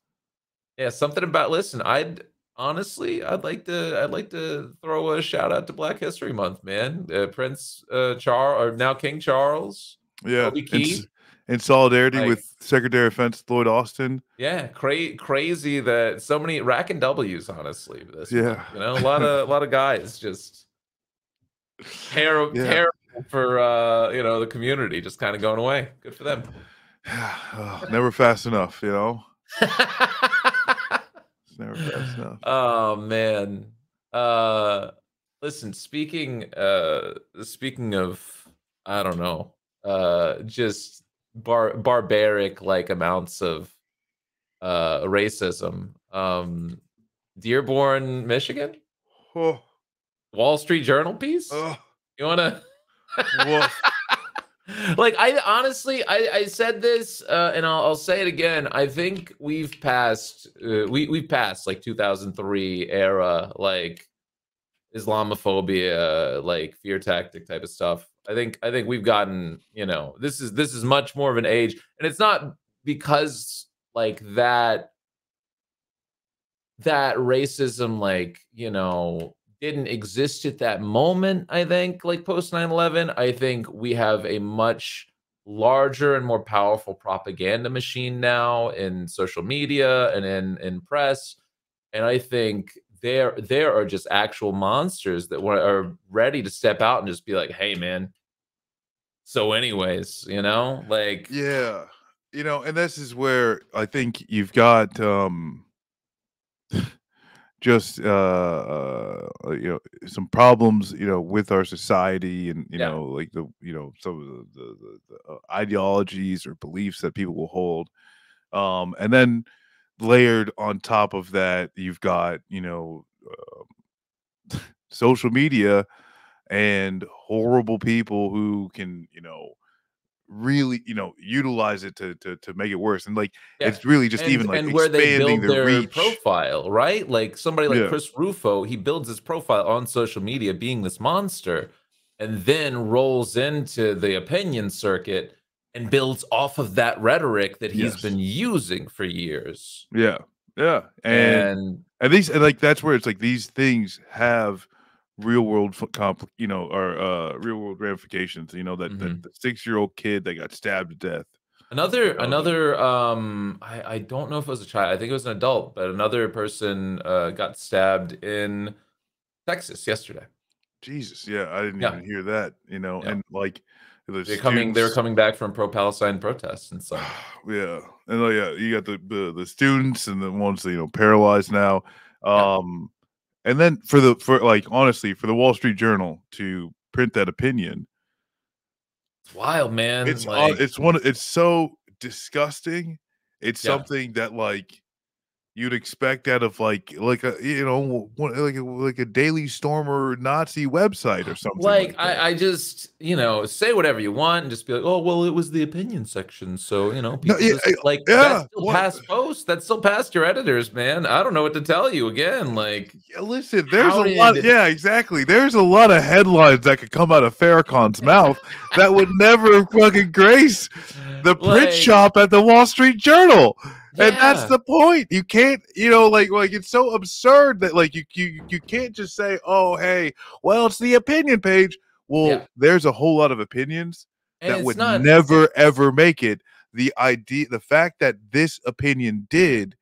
Yeah, something about listen, I'd like to throw a shout out to Black History Month, man. Prince, Charles or now King Charles, Yeah. Toby Keith, In solidarity like, with Secretary of Defense Lloyd Austin. yeah, crazy that so many racking W's, honestly, this month, Yeah. you know? A lot of guys just Yeah. terrible for, you know, the community just kinda going away. Good for them. Oh, never fast enough, you know? It's never fast enough. Oh, man. Uh, listen, speaking of, I don't know, just barbaric, like, amounts of, racism, Dearborn, Michigan? Oh, Wall Street Journal piece? oh, You wanna? Woof. Like, I honestly, I said this, and I'll say it again. I think we've passed like 2003 era, like Islamophobia, like fear tactic type of stuff. I think we've gotten, this is much more of an age, and it's not because like that racism, like, didn't exist at that moment. I think, like, post 9/11, I think we have a much larger and more powerful propaganda machine now in social media and in press. And I think there are just actual monsters that are ready to step out and just be like, hey man, so anyways, like, Yeah. And this is where I think you've got, just, some problems, with our society and, yeah, like some of the ideologies or beliefs that people will hold. And then layered on top of that, you've got, social media and horrible people who can, really, utilize it to make it worse. And like yeah. it's really just And even like and where they expanding build the their reach. profile, right? Like somebody like Yeah. Chris Rufo, he builds his profile on social media being this monster, and then rolls into the opinion circuit and builds off of that rhetoric that he's Yes. been using for years. Yeah. Yeah. And And these and like that's where it's like these things have real world or real world ramifications, that mhm. the 6-year-old kid that got stabbed to death. Like Another I don't know if it was a child. I think it was an adult, but another person got stabbed in Texas yesterday. Jesus, yeah, I didn't Yeah. even hear that, Yeah. and like the They were students. coming back from pro-Palestine protests and such. Yeah, and yeah, you got the students and the ones that, paralyzed now. Yeah. Um, and then for like honestly, for the Wall Street Journal to print that opinion, It's wild, man. Like, it's so disgusting. It's yeah. something that like you'd expect out of like a like a Daily Stormer Nazi website or something Like, like that. I just, say whatever you want and just be like, "Oh, well, it was the opinion section." So, No, people just like that's yeah, still what? past post. That's still past your editors, man. I don't know what to tell you again. Like, Yeah, listen, there's how a lot, did yeah, exactly. There's a lot of headlines that could come out of Farrakhan's mouth that would never fucking grace the print like, shop at the Wall Street Journal. And that's yeah. the point. You can't, like it's so absurd that like you can't just say, "Oh, hey, well, it's the opinion page." Well, Yeah. there's a whole lot of opinions And that it's would not never ever make it. The fact that this opinion did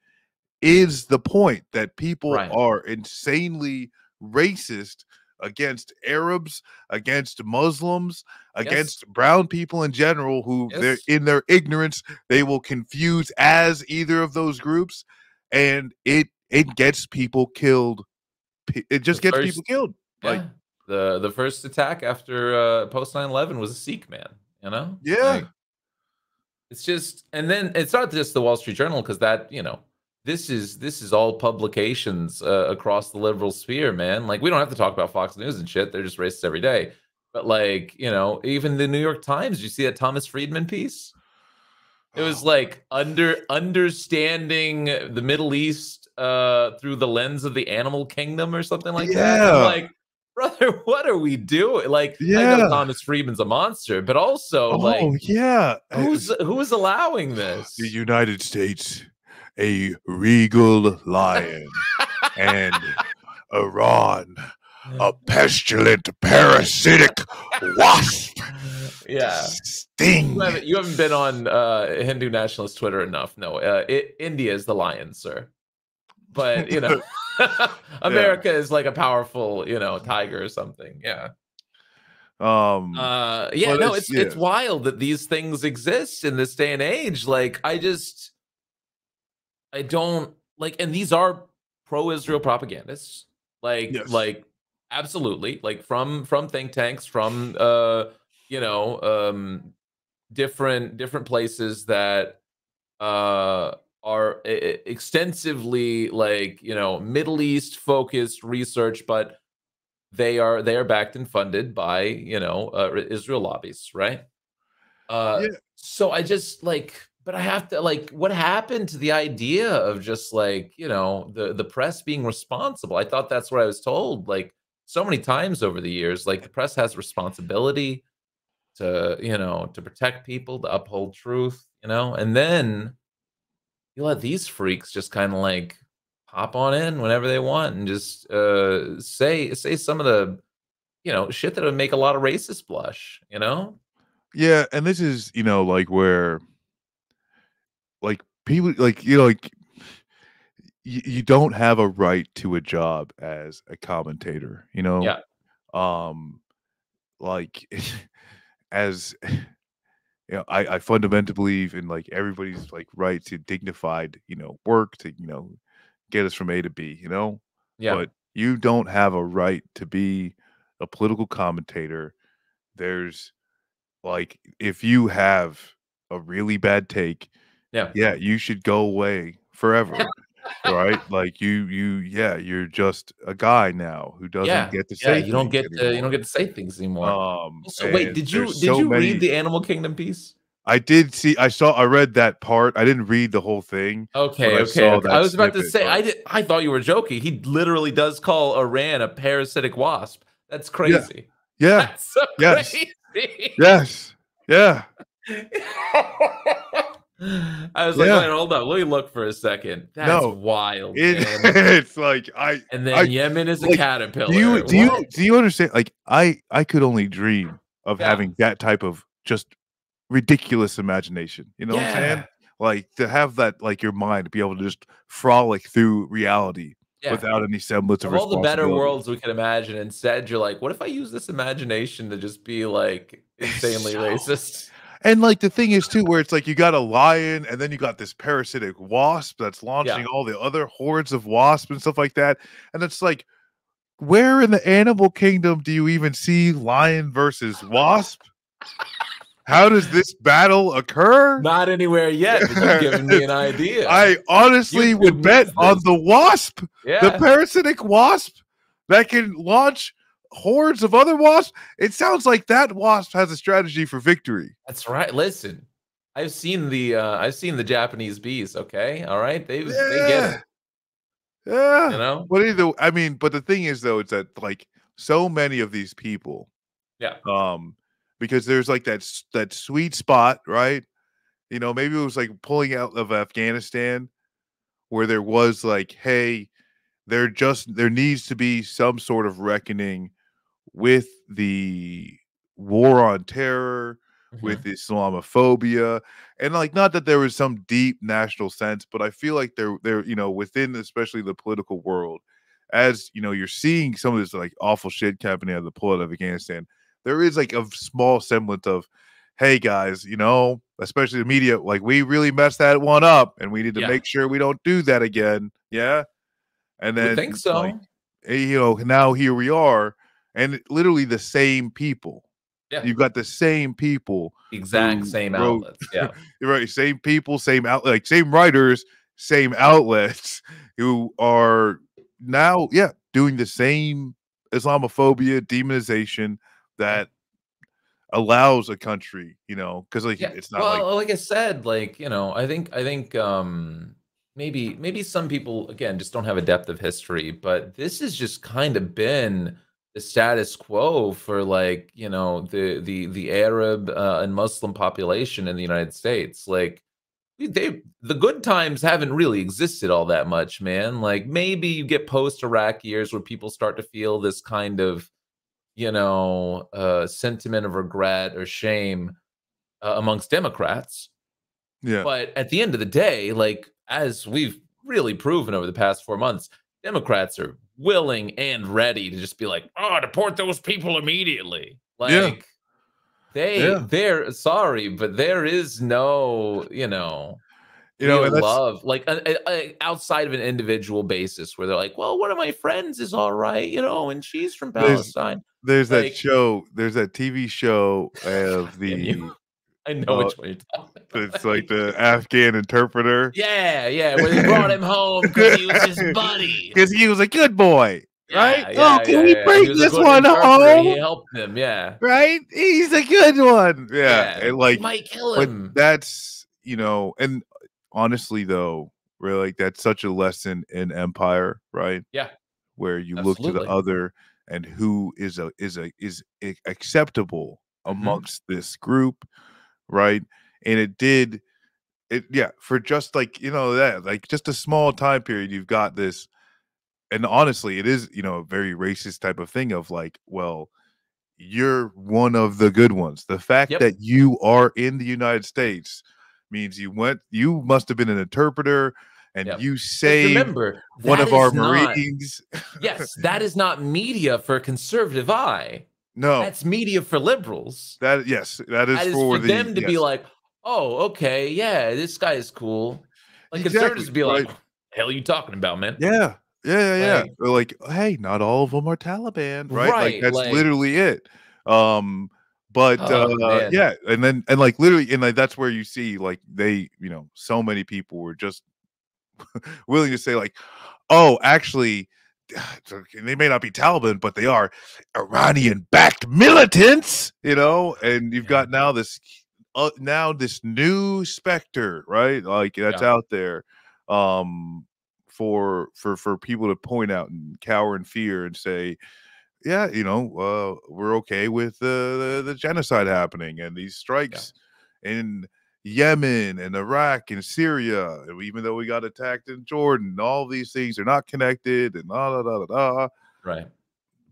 is the point that people right. are insanely racist against Arabs, against Muslims, Yes. against brown people in general who they're Yes. in their ignorance, they will confuse as either of those groups, and it gets people killed. It The just gets people first killed. Like, yeah. The first attack after post 9/11 was a Sikh man, yeah. Like, it's just, and then it's not just the Wall Street Journal, because that, this is all publications across the liberal sphere, man. Like, we don't have to talk about Fox News and shit. They're just racist every day. But like, even the New York Times, you see that Thomas Friedman piece? It was Oh, like understanding the Middle East through the lens of the animal kingdom or something like that. And I'm yeah. like, brother, what are we doing? Like, I know Yeah. Thomas Friedman's a monster, but also like, Oh, yeah. who's allowing The this? United States, a regal lion, and Iran, a pestilent, parasitic wasp. Yeah. You Sting. haven't you haven't been on Hindu nationalist Twitter enough. No, India is the lion, sir. But Yeah. America is like a powerful, tiger or something. Yeah. Yeah, But no, it's it's yes. wild that these things exist in this day and age. Like, I don't like, and these are pro-Israel propagandists. Yes. Like, absolutely, like, from think tanks, from you know, different places that are extensively, like, Middle East focused research, but they are backed and funded by, Israel lobbies, right? Yeah, So I just but I have to what happened to the idea of just the press being responsible? I thought that's what I was told so many times over the years. Like the press has responsibility to protect people, to uphold truth, and then you let these freaks just kind of pop on in whenever they want and just say some of the shit that would make a lot of racists blush. yeah, and this is, like, where, like, people like, you don't have a right to a job as a commentator, Yeah, Um, like, as I fundamentally believe in, like, everybody's, like, right to dignified, work to, get us from A to B, yeah, but you don't have a right to be a political commentator. There's like, if you have a really bad take, yeah. yeah, you should go away forever, right? Like, yeah, you're just a guy now who doesn't Yeah, get to yeah, say you don't things get to you don't anymore. get to say things anymore. Also, wait, And did there's did so you read many. the Animal Kingdom piece? I read that part. I didn't read the whole thing, but Okay, I okay, saw okay. I that was about to snippet, say, but I thought you were joking. He literally does call Iran a parasitic wasp. That's yeah, crazy. yeah, That's so yes, crazy. yes, yeah, I was like, yeah. "Wait, hold up. Let me look for a second." That's No, wild, it man. it's like, And then I Yemen is a like, caterpillar. What? do you understand? Like, I could only dream of Yeah. having that type of just ridiculous imagination, you know what I'm saying? Yeah. Like, to have that, like, your mind to be able to just frolic through reality Yeah. without any semblance of Of all the better responsibility. worlds we could imagine, instead, you're like, "What if I use this imagination to just be, insanely So racist?" and, like, the thing is too, where it's like you got a lion, and then you got this parasitic wasp that's Yeah. launching all the other hordes of wasps and stuff like that, and it's like, where in the animal kingdom do you even see lion versus wasp? How does this battle occur? Not anywhere yet, but you've given me an idea. I honestly YouTube would bet needs on this. the wasp, the Yeah, parasitic wasp that can launch hordes of other wasps. It sounds like that wasp has a strategy for victory. that's right. Listen, I've seen the Japanese bees, okay? All right? They get Yeah. it, you Yeah. know? But either I mean, but the thing is though, it's that like so many of these people, Yeah. um, because there's like that sweet spot, right? Maybe it was like pulling out of Afghanistan where there was like, hey, there needs to be some sort of reckoning with the war on terror, with Mhm. Islamophobia, and like not that there was some deep national sense, but I feel like there within especially the political world, as you're seeing some of this like awful shit happening out of the pull out of Afghanistan, there is like a small semblance of, hey guys, especially the media, like we really messed that one up, and we need to Yeah. make sure we don't do that again. Yeah, and You would think then like so. now here we are, and literally the same people. Yeah. You've got the same people Exact who same wrote outlets. Yeah. right, same people, same like same writers, same outlets who are now, yeah, doing the same Islamophobia, demonization Yeah. that allows a country, because like Yeah. it's not like Well, like I said, maybe some people again just don't have a depth of history, but this has just kind of been the status quo for the Arab and Muslim population in the United States. The good times haven't really existed all that much, man. Like maybe you get post Iraq years where people start to feel this kind of sentiment of regret or shame amongst Democrats. yeah. But at the end of the day, as we've really proven over the past 4 months, Democrats are willing and ready to just be like, "Oh, deport those people immediately." Yeah. Yeah. They're sorry, but there is no, real And that's love, outside of an individual basis where they're like, "Well, one of my friends is all right, and she's from there's Palestine." Like, there's that TV show of damn you. the I know uh which one you're talking it's about. like the Afghan interpreter. Yeah, yeah, where they brought him home because he was his buddy. 'Cause he was a good boy. right? Yeah, "Oh, yeah, can yeah, we yeah. He bring was a this good one interpreter. He home?" helped him. Yeah, Right? He's a good one. Yeah, yeah. and, He like might kill but him. that's and honestly, though, really, like, that's such a lesson in empire, right? Yeah, Where you look to the absolutely. other and who is acceptable Hmm. amongst this group, right? And yeah, for just, like, that, like, just a small time period, you've got this and honestly, it is, a very racist type of thing of, like, well, you're one of the good ones. The fact Yep, that you are in the United States means you must have been an interpreter and yep. you Because saved remember, one that of our is not. Marines. Yes, that is not media for a conservative eye. No, That's media for liberals. yes, that is That is for for the them to be yes. like, "Oh, okay, yeah, this guy is cool." Like, Exactly, conservatives would be like, right. "What the hell are you talking about, man?" Yeah. Yeah, yeah, yeah. Like, They're like, "Hey, not all of them are Taliban," right? Like, right, that's like, literally it. Um, but, oh, man. yeah, and, like, literally and, like, that's where you see, like, so many people were just willing to say, like, "Oh, actually, they may not be Taliban, but they are Iranian-backed militants," and you've Yeah, got now this new specter, right? Like, that's yeah, out there, um, for people to point out and cower in fear and say, "Yeah, we're okay with the genocide happening and these yeah, strikes in Yemen and Iraq and Syria, and even though we got attacked in Jordan, all these things are not connected and da da da da da." right.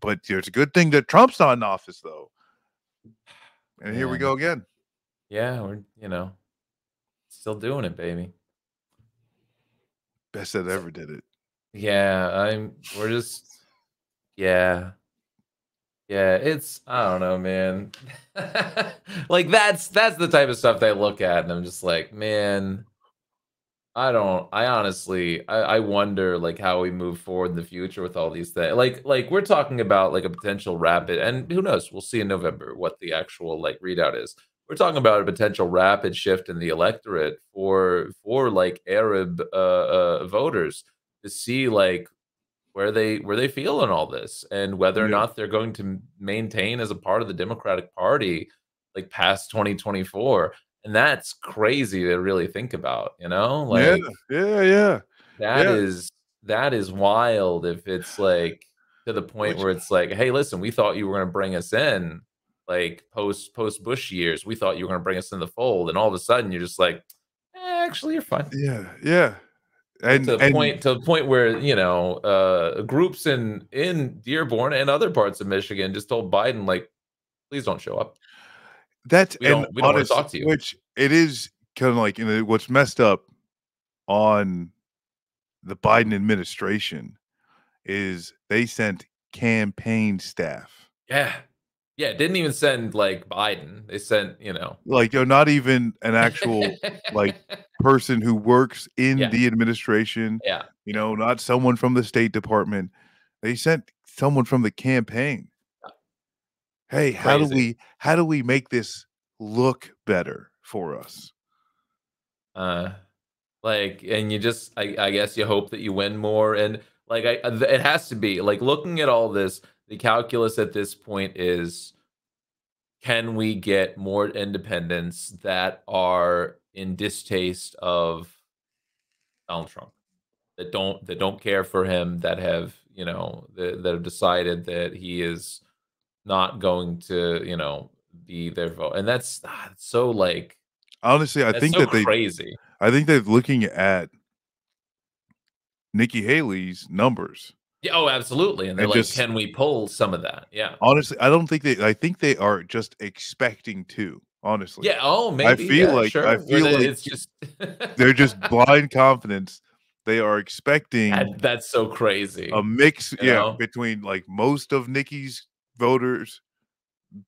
But it's a good thing that Trump's not in office, though. And here we Man. go again. Yeah, we're, still doing it, baby. Best that So ever did it. yeah, we're just yeah. Yeah, it's I don't know, man. Like, that's the type of stuff that I look at, and I'm just like, "Man, I honestly I wonder, like, how we move forward in the future with all these things. Like, we're talking about, like, a potential rapid and who knows, we'll see in November what the actual, like, readout is. We're talking about a potential rapid shift in the electorate for, like, Arab, voters to see, like, where they feel in all this and whether or Yeah. not they're going to maintain as a part of the Democratic Party, like, past 2024, and that's crazy to really think about, Yeah, like, yeah, yeah, that yeah, is that is wild if it's, like, to the point which where it's like, "Hey, listen, we thought you were gonna bring us in, like, post Bush years, we thought you were gonna bring us in the fold," and all of a sudden, you're just like, actually, you're fine." yeah, yeah, Like, and and to the point where, groups in Dearborn and other parts of Michigan just told Biden, like, "Please don't show up. that's We don't wanna honest talk to you." which it is kinda like, what's messed up on the Biden administration is they sent campaign staff. Yeah. Yeah, didn't even send, like, Biden. They sent, Like, not even an actual, like, person who works in Yeah, the administration, yeah, yeah. not someone from the State Department. They sent someone from the campaign. "Hey, Crazy. how do we make this look better for us?" Uh, like, and you just I guess you hope that you win more, and, like, it has to be, like, looking at all this, the calculus at this point is, can we get more independents that are in distaste of Donald Trump, that don't care for him, that have, that have decided that he is not going to, be their vote, and it's so, like, Honestly, that's so crazy. I think they're looking at Nikki Haley's numbers Yeah, oh, absolutely, and they're and like, just "Can we pull some of that?" Yeah. honestly, I think they are just expecting to, honestly. Yeah, oh, maybe, yeah, I sure, where feel they like it's just they're just blind confidence. They are expecting that's so a crazy, mix, you yeah, know? between, like, most of Nikki's voters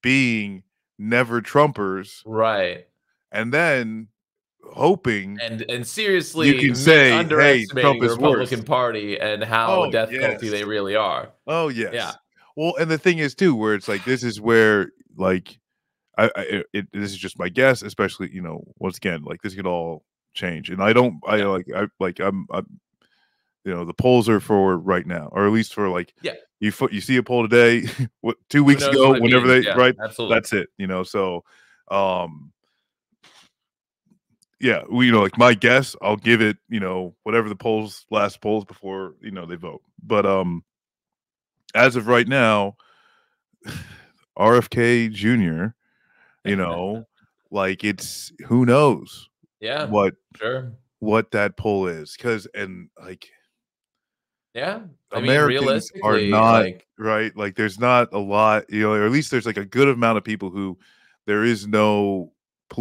being never Trumpers, Right, and then hoping and you seriously can say, "Hey, Trump underestimating the is worse." Republican Party and how Oh, death culty yes. they really are. Oh, Yeah, yes. Well, and the thing is too, where it's like, this is where, like, this is just my guess, especially, once again, like, this could all change, and I don't I yeah, like I like, I'm the polls are for right now, or at least for like Yeah. you see a poll today, what 2 Who weeks knows ago, what it whenever means? they Yeah, right, absolutely. that's it. So um yeah, like my guess, I'll give it, whatever the last polls before, they vote. But as of right now, RFK Jr., you know, like it's who knows Yeah, what sure. that poll is, because and like Yeah, I mean, Americans are realistically, not like right. Like there's not a lot, or at least there's like a good amount of people who there is no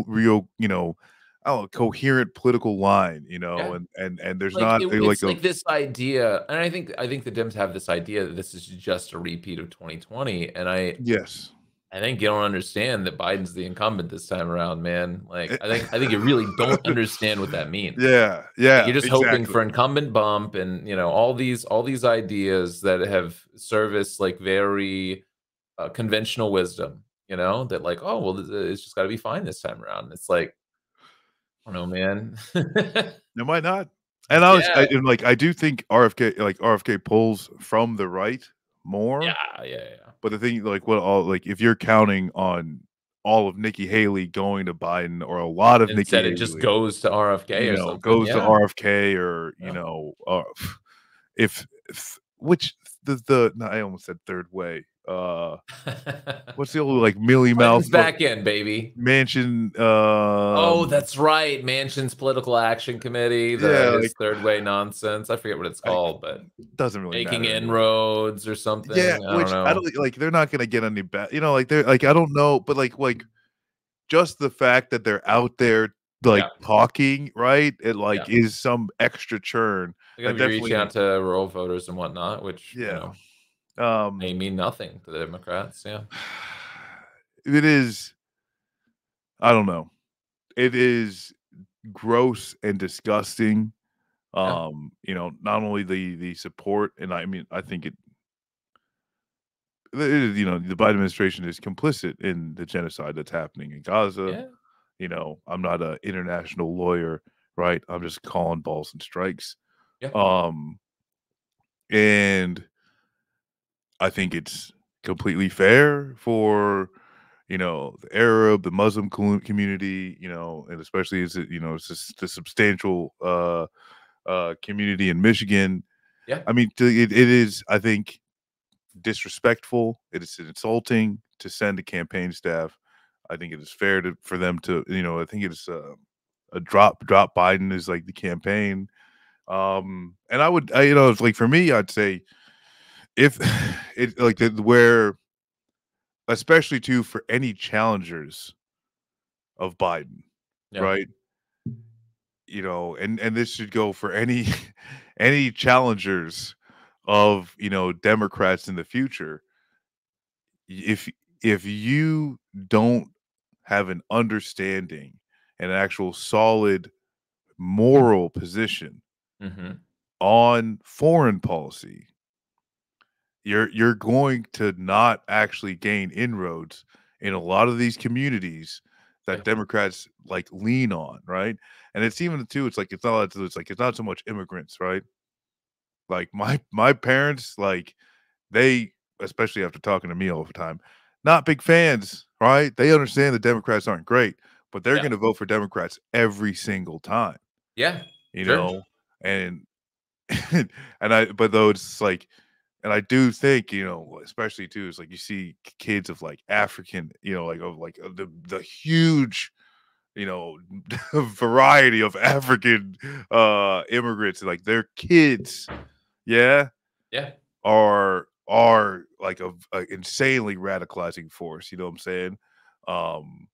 real, I don't know, coherent political line, yeah. and there's Like, not like it's a like this idea and I think the Dems have this idea that this is just a repeat of 2020, and yes. I think you don't understand that Biden's the incumbent this time around, man. Like, Eh, I think you really don't understand what that means. yeah, Like, you're yeah, just hoping exactly. for incumbent bump and, all these ideas that have serviced, like, very, conventional wisdom, that like, "Oh, well, it's just gotta be fine this time around." It's like, I don't know, man. It might not. And Yeah. like I do think RFK pulls from the right more. Yeah, yeah, yeah. But the thing, like, what all like, if you're counting on all of Nikki Haley going to Biden, or a lot of Nikki Instead, it just Haley, goes to RFK or something, goes to yeah. RFK, or, Yeah. if which the no, I almost said third way. What's the old, like, mealy mouth Clinton's back in, baby. mansion, Oh, that's right, Manchin's Political Action Committee, yeah, his like, third way nonsense. I forget what it's I called, but doesn't really making matter anyway. inroads or Yeah, something. I don't which I don't know. like, they're not gonna get any like, they're like, I don't know, but, like, just the fact that they're out there, like, Yeah, talking, right? It, yeah. like, is some extra churn They're that gonna be reaching definitely out to rural voters and whatnot, which, yeah. Um, may mean nothing to the Democrats, yeah. it is I don't know. It is gross and disgusting. Yeah, Not only the support, and I mean, I think it is, the Biden administration is complicit in the genocide that's happening in Gaza. yeah, I'm not an international lawyer, right? I'm just calling balls and strikes. yeah, Um, and I think it's completely fair for, the Arab, the Muslim community, and especially as it's just the substantial community in Michigan. yeah, I mean, it is, I think, disrespectful. It is insulting to send a campaign staff. I think it is fair for them to, I think it's a drop Biden is like the campaign. And it's like, for me, I'd say if it like where, especially too, for any challengers of Biden, yeah, right? And this should go for any any challengers of, Democrats in the future. If you don't have an understanding and an actual solid moral position mhm, on foreign policy, you're going to not actually gain inroads in a lot of these communities yeah, that Democrats like lean on, right? And it's even too, it's like it's not so much immigrants, right? Like my parents, like they, especially after talking to me all the time, not big fans, right? They understand the Democrats aren't great, but they're yeah, gonna vote for Democrats every single time, yeah, you sure, know? And and I but though it's like, and I do think, especially too, is like you see kids of like African, the huge, you know, variety of African immigrants, like their kids, yeah, yeah, are like a insanely radicalizing force, you know what I'm saying? Um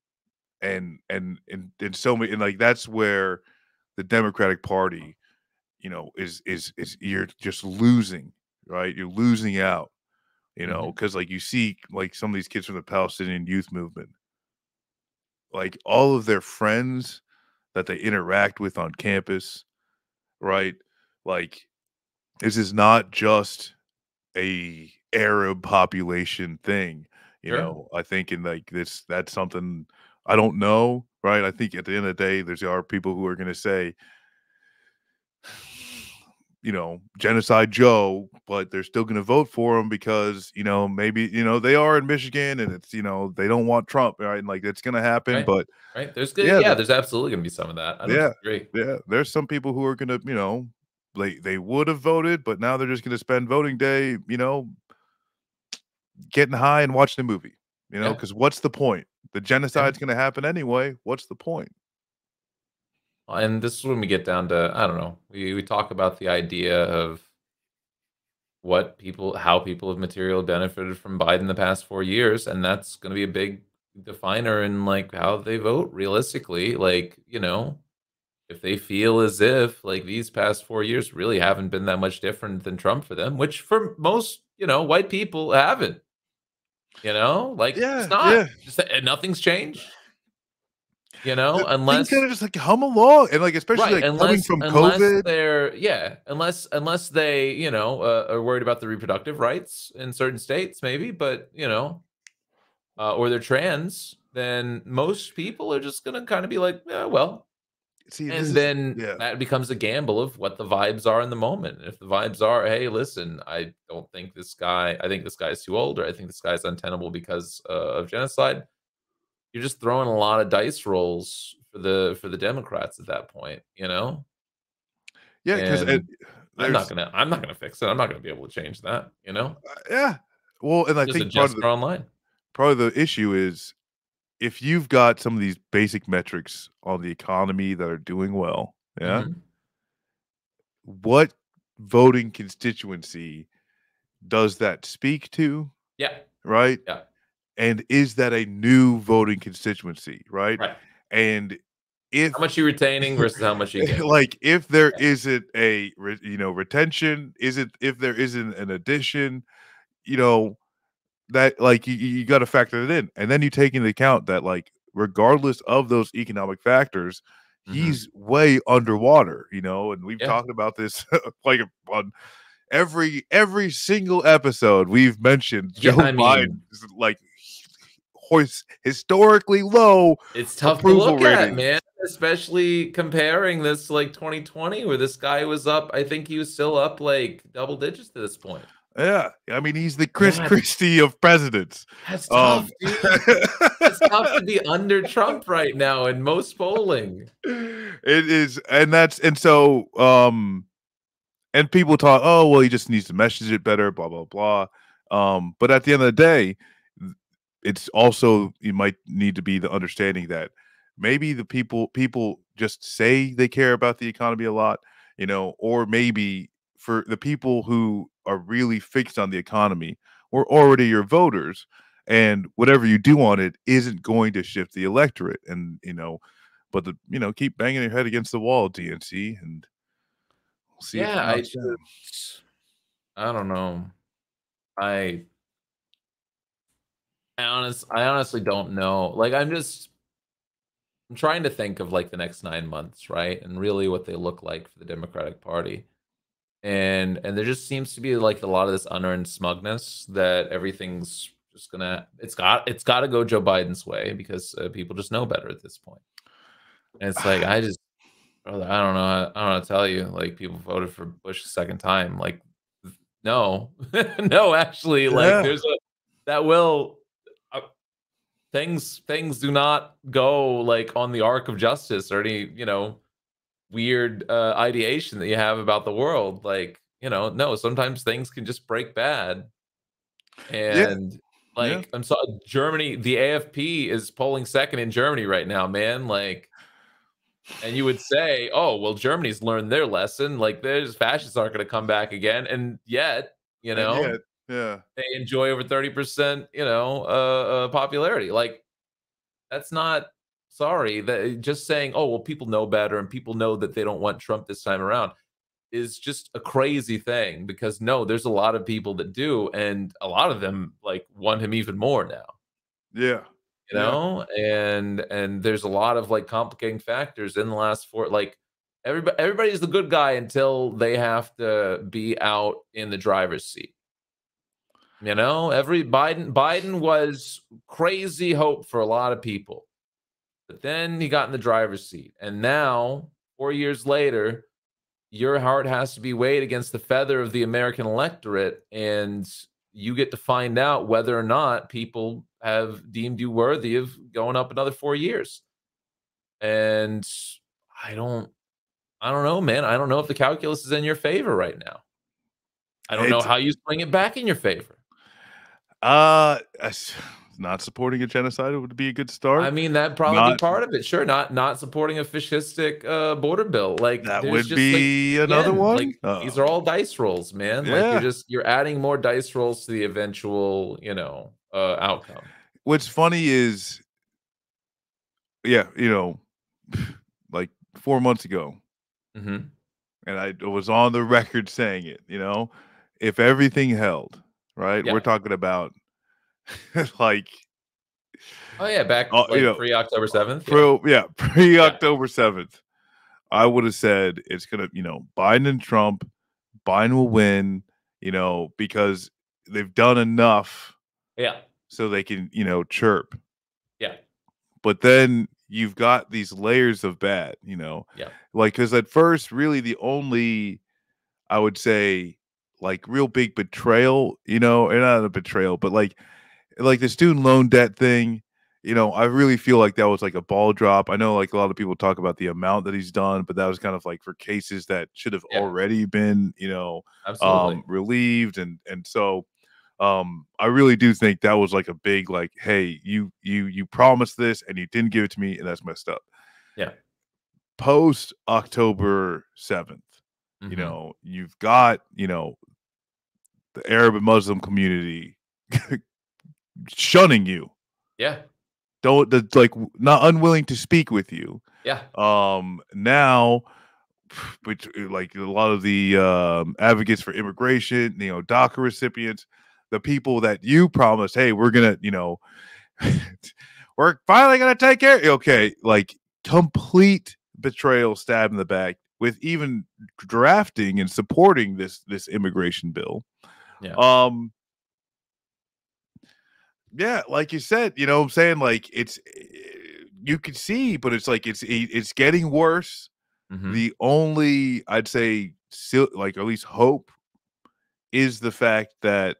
and so many, and like that's where the Democratic Party, is you're just losing, right? You're losing out, mhm, because like you see like some of these kids from the Palestinian youth movement, like all of their friends that they interact with on campus, right? Like this is not just a Arab population thing, sure, I think in like that's something I don't know, right? I think at the end of the day, are people who are gonna say Genocide Joe, but they're still going to vote for him because, maybe, they are in Michigan and it's, they don't want Trump, right? And like it's going to happen. Right, But right. There's good, yeah, yeah, there's absolutely gonna be some of that. I don't yeah, disagree. yeah. There's some people who are going to, they would have voted, but now they're just going to spend voting day, getting high and watching a movie, Yeah. because what's the point? The Yeah. genocide's going to happen anyway. What's the point? And this is when we get down to, I don't know, we talk about the idea of how people have materially benefited from Biden the past 4 years, and that's gonna be a big definer in, like, how they vote realistically, like, if they feel as if, like, these past 4 years really haven't been that much different than Trump for them, which for most, white people haven't, like, it's Yeah, not. yeah. Just nothing's changed, Things unless. kinda just, like, hum along, and, like, especially, Right, like, coming unless from unless COVID. they're yeah, unless they, are worried about the reproductive rights in certain states, maybe, but, or they're trans, then most people are just gonna kinda be like, "Yeah, well," See, this and is then yeah. that becomes a gamble of what the vibes are in the moment. If the vibes are, "Hey, listen, I think this guy's too old, or I think this guy's untenable because, of genocide," you're just throwing a lot of dice rolls for the Democrats at that point, you know? Yeah, 'cause And there's I'm not gonna fix it. I'm not gonna be able to change that, yeah. Well, and I Just a think part of gesture online. the issue is if you've got some of these basic metrics on the economy that are doing well, yeah, Mhm. what voting constituency does that speak to, Yeah, right? yeah, And is that a new voting constituency, right? right. And How if much you retaining versus how much you gaining. like, if there Yeah, isn't a retention, if there isn't an addition, you know, that, like, you gotta factor it in, and then you take into account that, like, regardless of those economic factors, mhm. he's way underwater, and we've Yeah. talked about this, like, on every single episode, we've mentioned Yeah, Joe I mean, Biden's, like, historically low it's tough to approval look at, ratings. man, especially comparing this to, like, 2020 where this guy was up, I think he was still up, like, double digits to this point. Yeah, I mean, he's the Chris That's Christie of presidents. that's Um, tough, dude. It's tough to be under Trump right now in most polling. it is, and so, and people talk, "Oh, well, he just needs to message it better, blah, blah, blah." But at the end of the day, it's also you might need to be the understanding that maybe the people just say they care about the economy a lot, or maybe for the people who are really fixed on the economy were already your voters, and whatever you do on it isn't going to shift the electorate, and but keep banging your head against the wall, DNC, and we'll see if it Yeah, knocks down. I don't know. I I honestly don't know. Like, I'm trying to think of, like, the next 9 months, right? And really what they look like for the Democratic Party. And there just seems to be, like, a lot of this unearned smugness that everything's just gonna it's gotta go Joe Biden's way because, people just know better at this point. And it's like, brother, I don't know I don't know how to tell you, like, people voted for Bush a second time, like, no. No, actually, like, Yeah. there's a that will uh, things do not go, like, on the arc of justice or any, weird, ideation that you have about the world, like, no, sometimes things can just break bad, Yeah, and, yeah, like, I'm sorry, Germany the AFP is polling 2nd in Germany right now, man, like, and you would say, "Oh, well, Germany's learned their lesson, like, there's fascists aren't gonna come back again," and yet, and yet yeah, they enjoy over 30%, popularity, like, that's not sorry, that just saying, "Oh, well, people know better, and people know that they don't want Trump this time around," is just a crazy thing because, no, there's a lot of people that do, and a lot of them, like, want him even more now, yeah, yeah, and there's a lot of, like, complicating factors in the last 4 like, everybody's the good guy until they have to be out in the driver's seat, Every Biden was crazy hope for a lot of people, but then he got in the driver's seat, and now, 4 years later, your heart has to be weighed against the feather of the American electorate, and you get to find out whether or not people have deemed you worthy of going up another 4 years. And I don't I don't know, man. I don't know if the calculus is in your favor right now. I don't know It's how you swing it back in your favor. as not supporting a genocide would be a good I start. mean, that'd probably be Not part of it. Sure, not supporting a fascistic, border bill. Like, that there's would just, like, be another again, like, one. these are all dice rolls, man. Like, Yeah. you're adding more dice rolls to the eventual, outcome. What's funny is, yeah, like 4 months ago, Mhm. and I was on the record saying it, if everything held, right? We're Yeah. talking about like, Oh, yeah, back, uh, you like, know, pre-October 7th, yeah. pro yeah, Yeah. pre-October 7th. I would have said it's gonna, Biden and Trump, Biden will win, because they've done enough Yeah. so they can, chirp. Yeah. But then you've got these layers of bad, Yeah. like because at first, really the only I would say like real big betrayal, and not a betrayal, but like the student loan debt thing, I really feel like that was like a ball drop. I know like a lot of people talk about the amount that he's done, but that was kind of like for cases that should have Yeah. already been, Absolutely. relieved. And so I really do think that was like a big like, hey, you promised this and you didn't give it to me, and that's messed up. Yeah. Post October 7th, Mhm. you've got, the Arab and Muslim community shunning you. Yeah. Don't like not unwilling to speak with you. Yeah. Now, which like a lot of the advocates for immigration, DACA recipients, the people that you promised, hey, we're gonna, we're finally gonna take care. Okay, like complete betrayal, stab in the back with even drafting and supporting this immigration bill. Yeah. Um, Yeah, like you said, what I'm saying, like you could see, but it's like it's getting worse. Mhm. The only I'd say still like at least hope is the fact that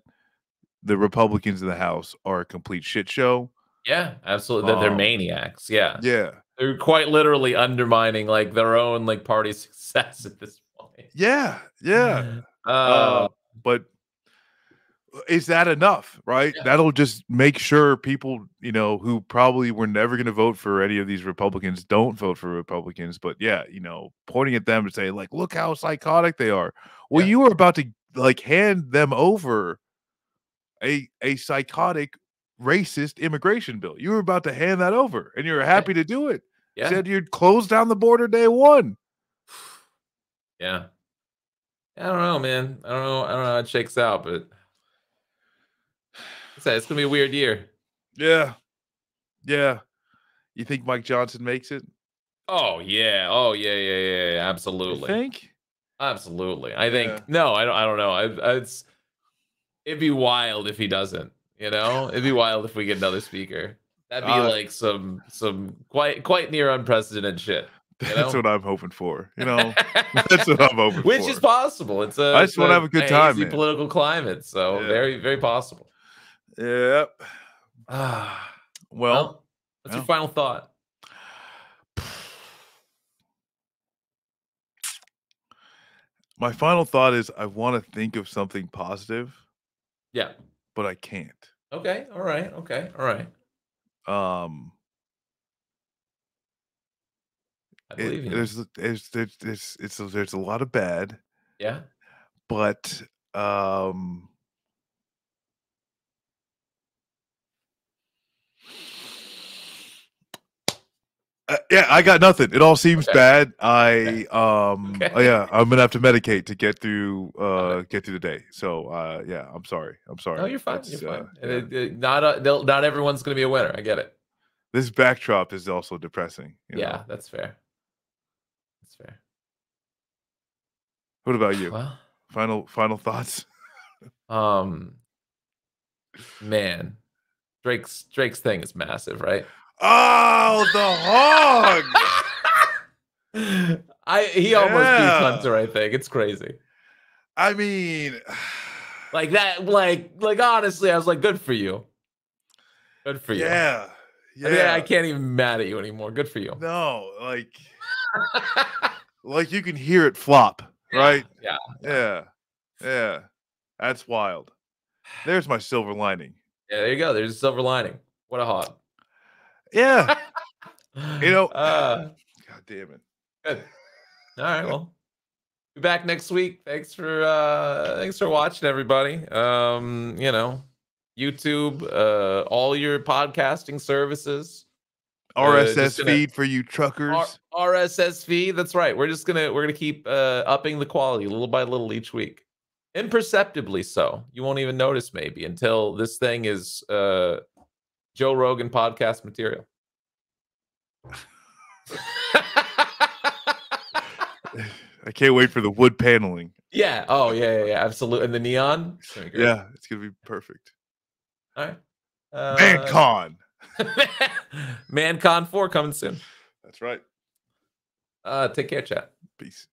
the Republicans in the House are a complete shit show. Yeah, absolutely. They're Um, maniacs, yeah. yeah, They're quite literally undermining, like, their own, like, party success at this point. yeah, yeah. Uh, But is that enough, right? yeah, That'll just make sure people, who probably were never going to vote for any of these Republicans don't vote for Republicans. But yeah, pointing at them to say, like, look how psychotic they are. Well, yeah, you were about to like hand them over a psychotic racist immigration bill. You were about to hand that over and you're yeah, happy to do it. You yeah, said you'd close down the border day one. yeah. I don't know, man. I don't know how it shakes out, but it's gonna be a weird year. Yeah. Yeah. You think Mike Johnson makes it? Oh, yeah. Oh, yeah, yeah, yeah, yeah, You absolutely. think? Absolutely. I Yeah. think no, I don't know. It'd be wild if he doesn't, you know? It'd be wild if we get another speaker. That'd be Uh like some quite near unprecedented shit, you That's know? what I'm hoping for, That's what I'm hoping Which is for. possible. It's I a just it's wanna have a, a a good time, hazy man. political climate, so Yeah. very, very possible. Yep. Ah, Well, well, what's your yeah. final thought? My final thought is I wanna think of something positive, Yeah. but I can't. Okay. All right. Okay. All right. Um, I believe in you. there's a lot of bad, Yeah. but, um yeah, I got nothing. It all seems Okay. bad. Okay. Oh Okay. yeah, I'm gonna have to medicate to Love it. get through the day. So, yeah, I'm sorry. I'm No, sorry. you're fine. You're That's, fine. And yeah. not everyone's gonna be a winner. I get it. This backdrop is also depressing. Yeah, that's fair. That's fair. What about you? Well, Final thoughts? um, man, Drake's thing is massive, right? Oh, the hog! He almost beats Yeah. Hunter, I think. It's crazy. I mean, Like that, like honestly, I was like, good for you. Good for you. yeah, I yeah. can't even be mad at you anymore. Good for you. No, like you can hear it flop, Yeah, right? yeah, yeah. Yeah, yeah. That's wild. There's my silver lining. Yeah, there you go. There's a silver lining. What a hog. Yeah, you know, uh, God damn it. Good. All right, well, be back next week. Thanks for watching, everybody. YouTube, all your podcasting services. Just RSS gonna feed for you truckers. RSS feed. That's right. We're gonna keep upping the quality little by little each week, imperceptibly so. You won't even notice maybe until this thing is Joe Rogan podcast material. I can't wait for the wood paneling. Yeah. Oh, yeah. Absolutely. And the neon. It's gonna be great. Yeah, it's gonna be perfect. All right. ManCon. ManCon 4 coming soon. That's right. Take care, chat. Peace.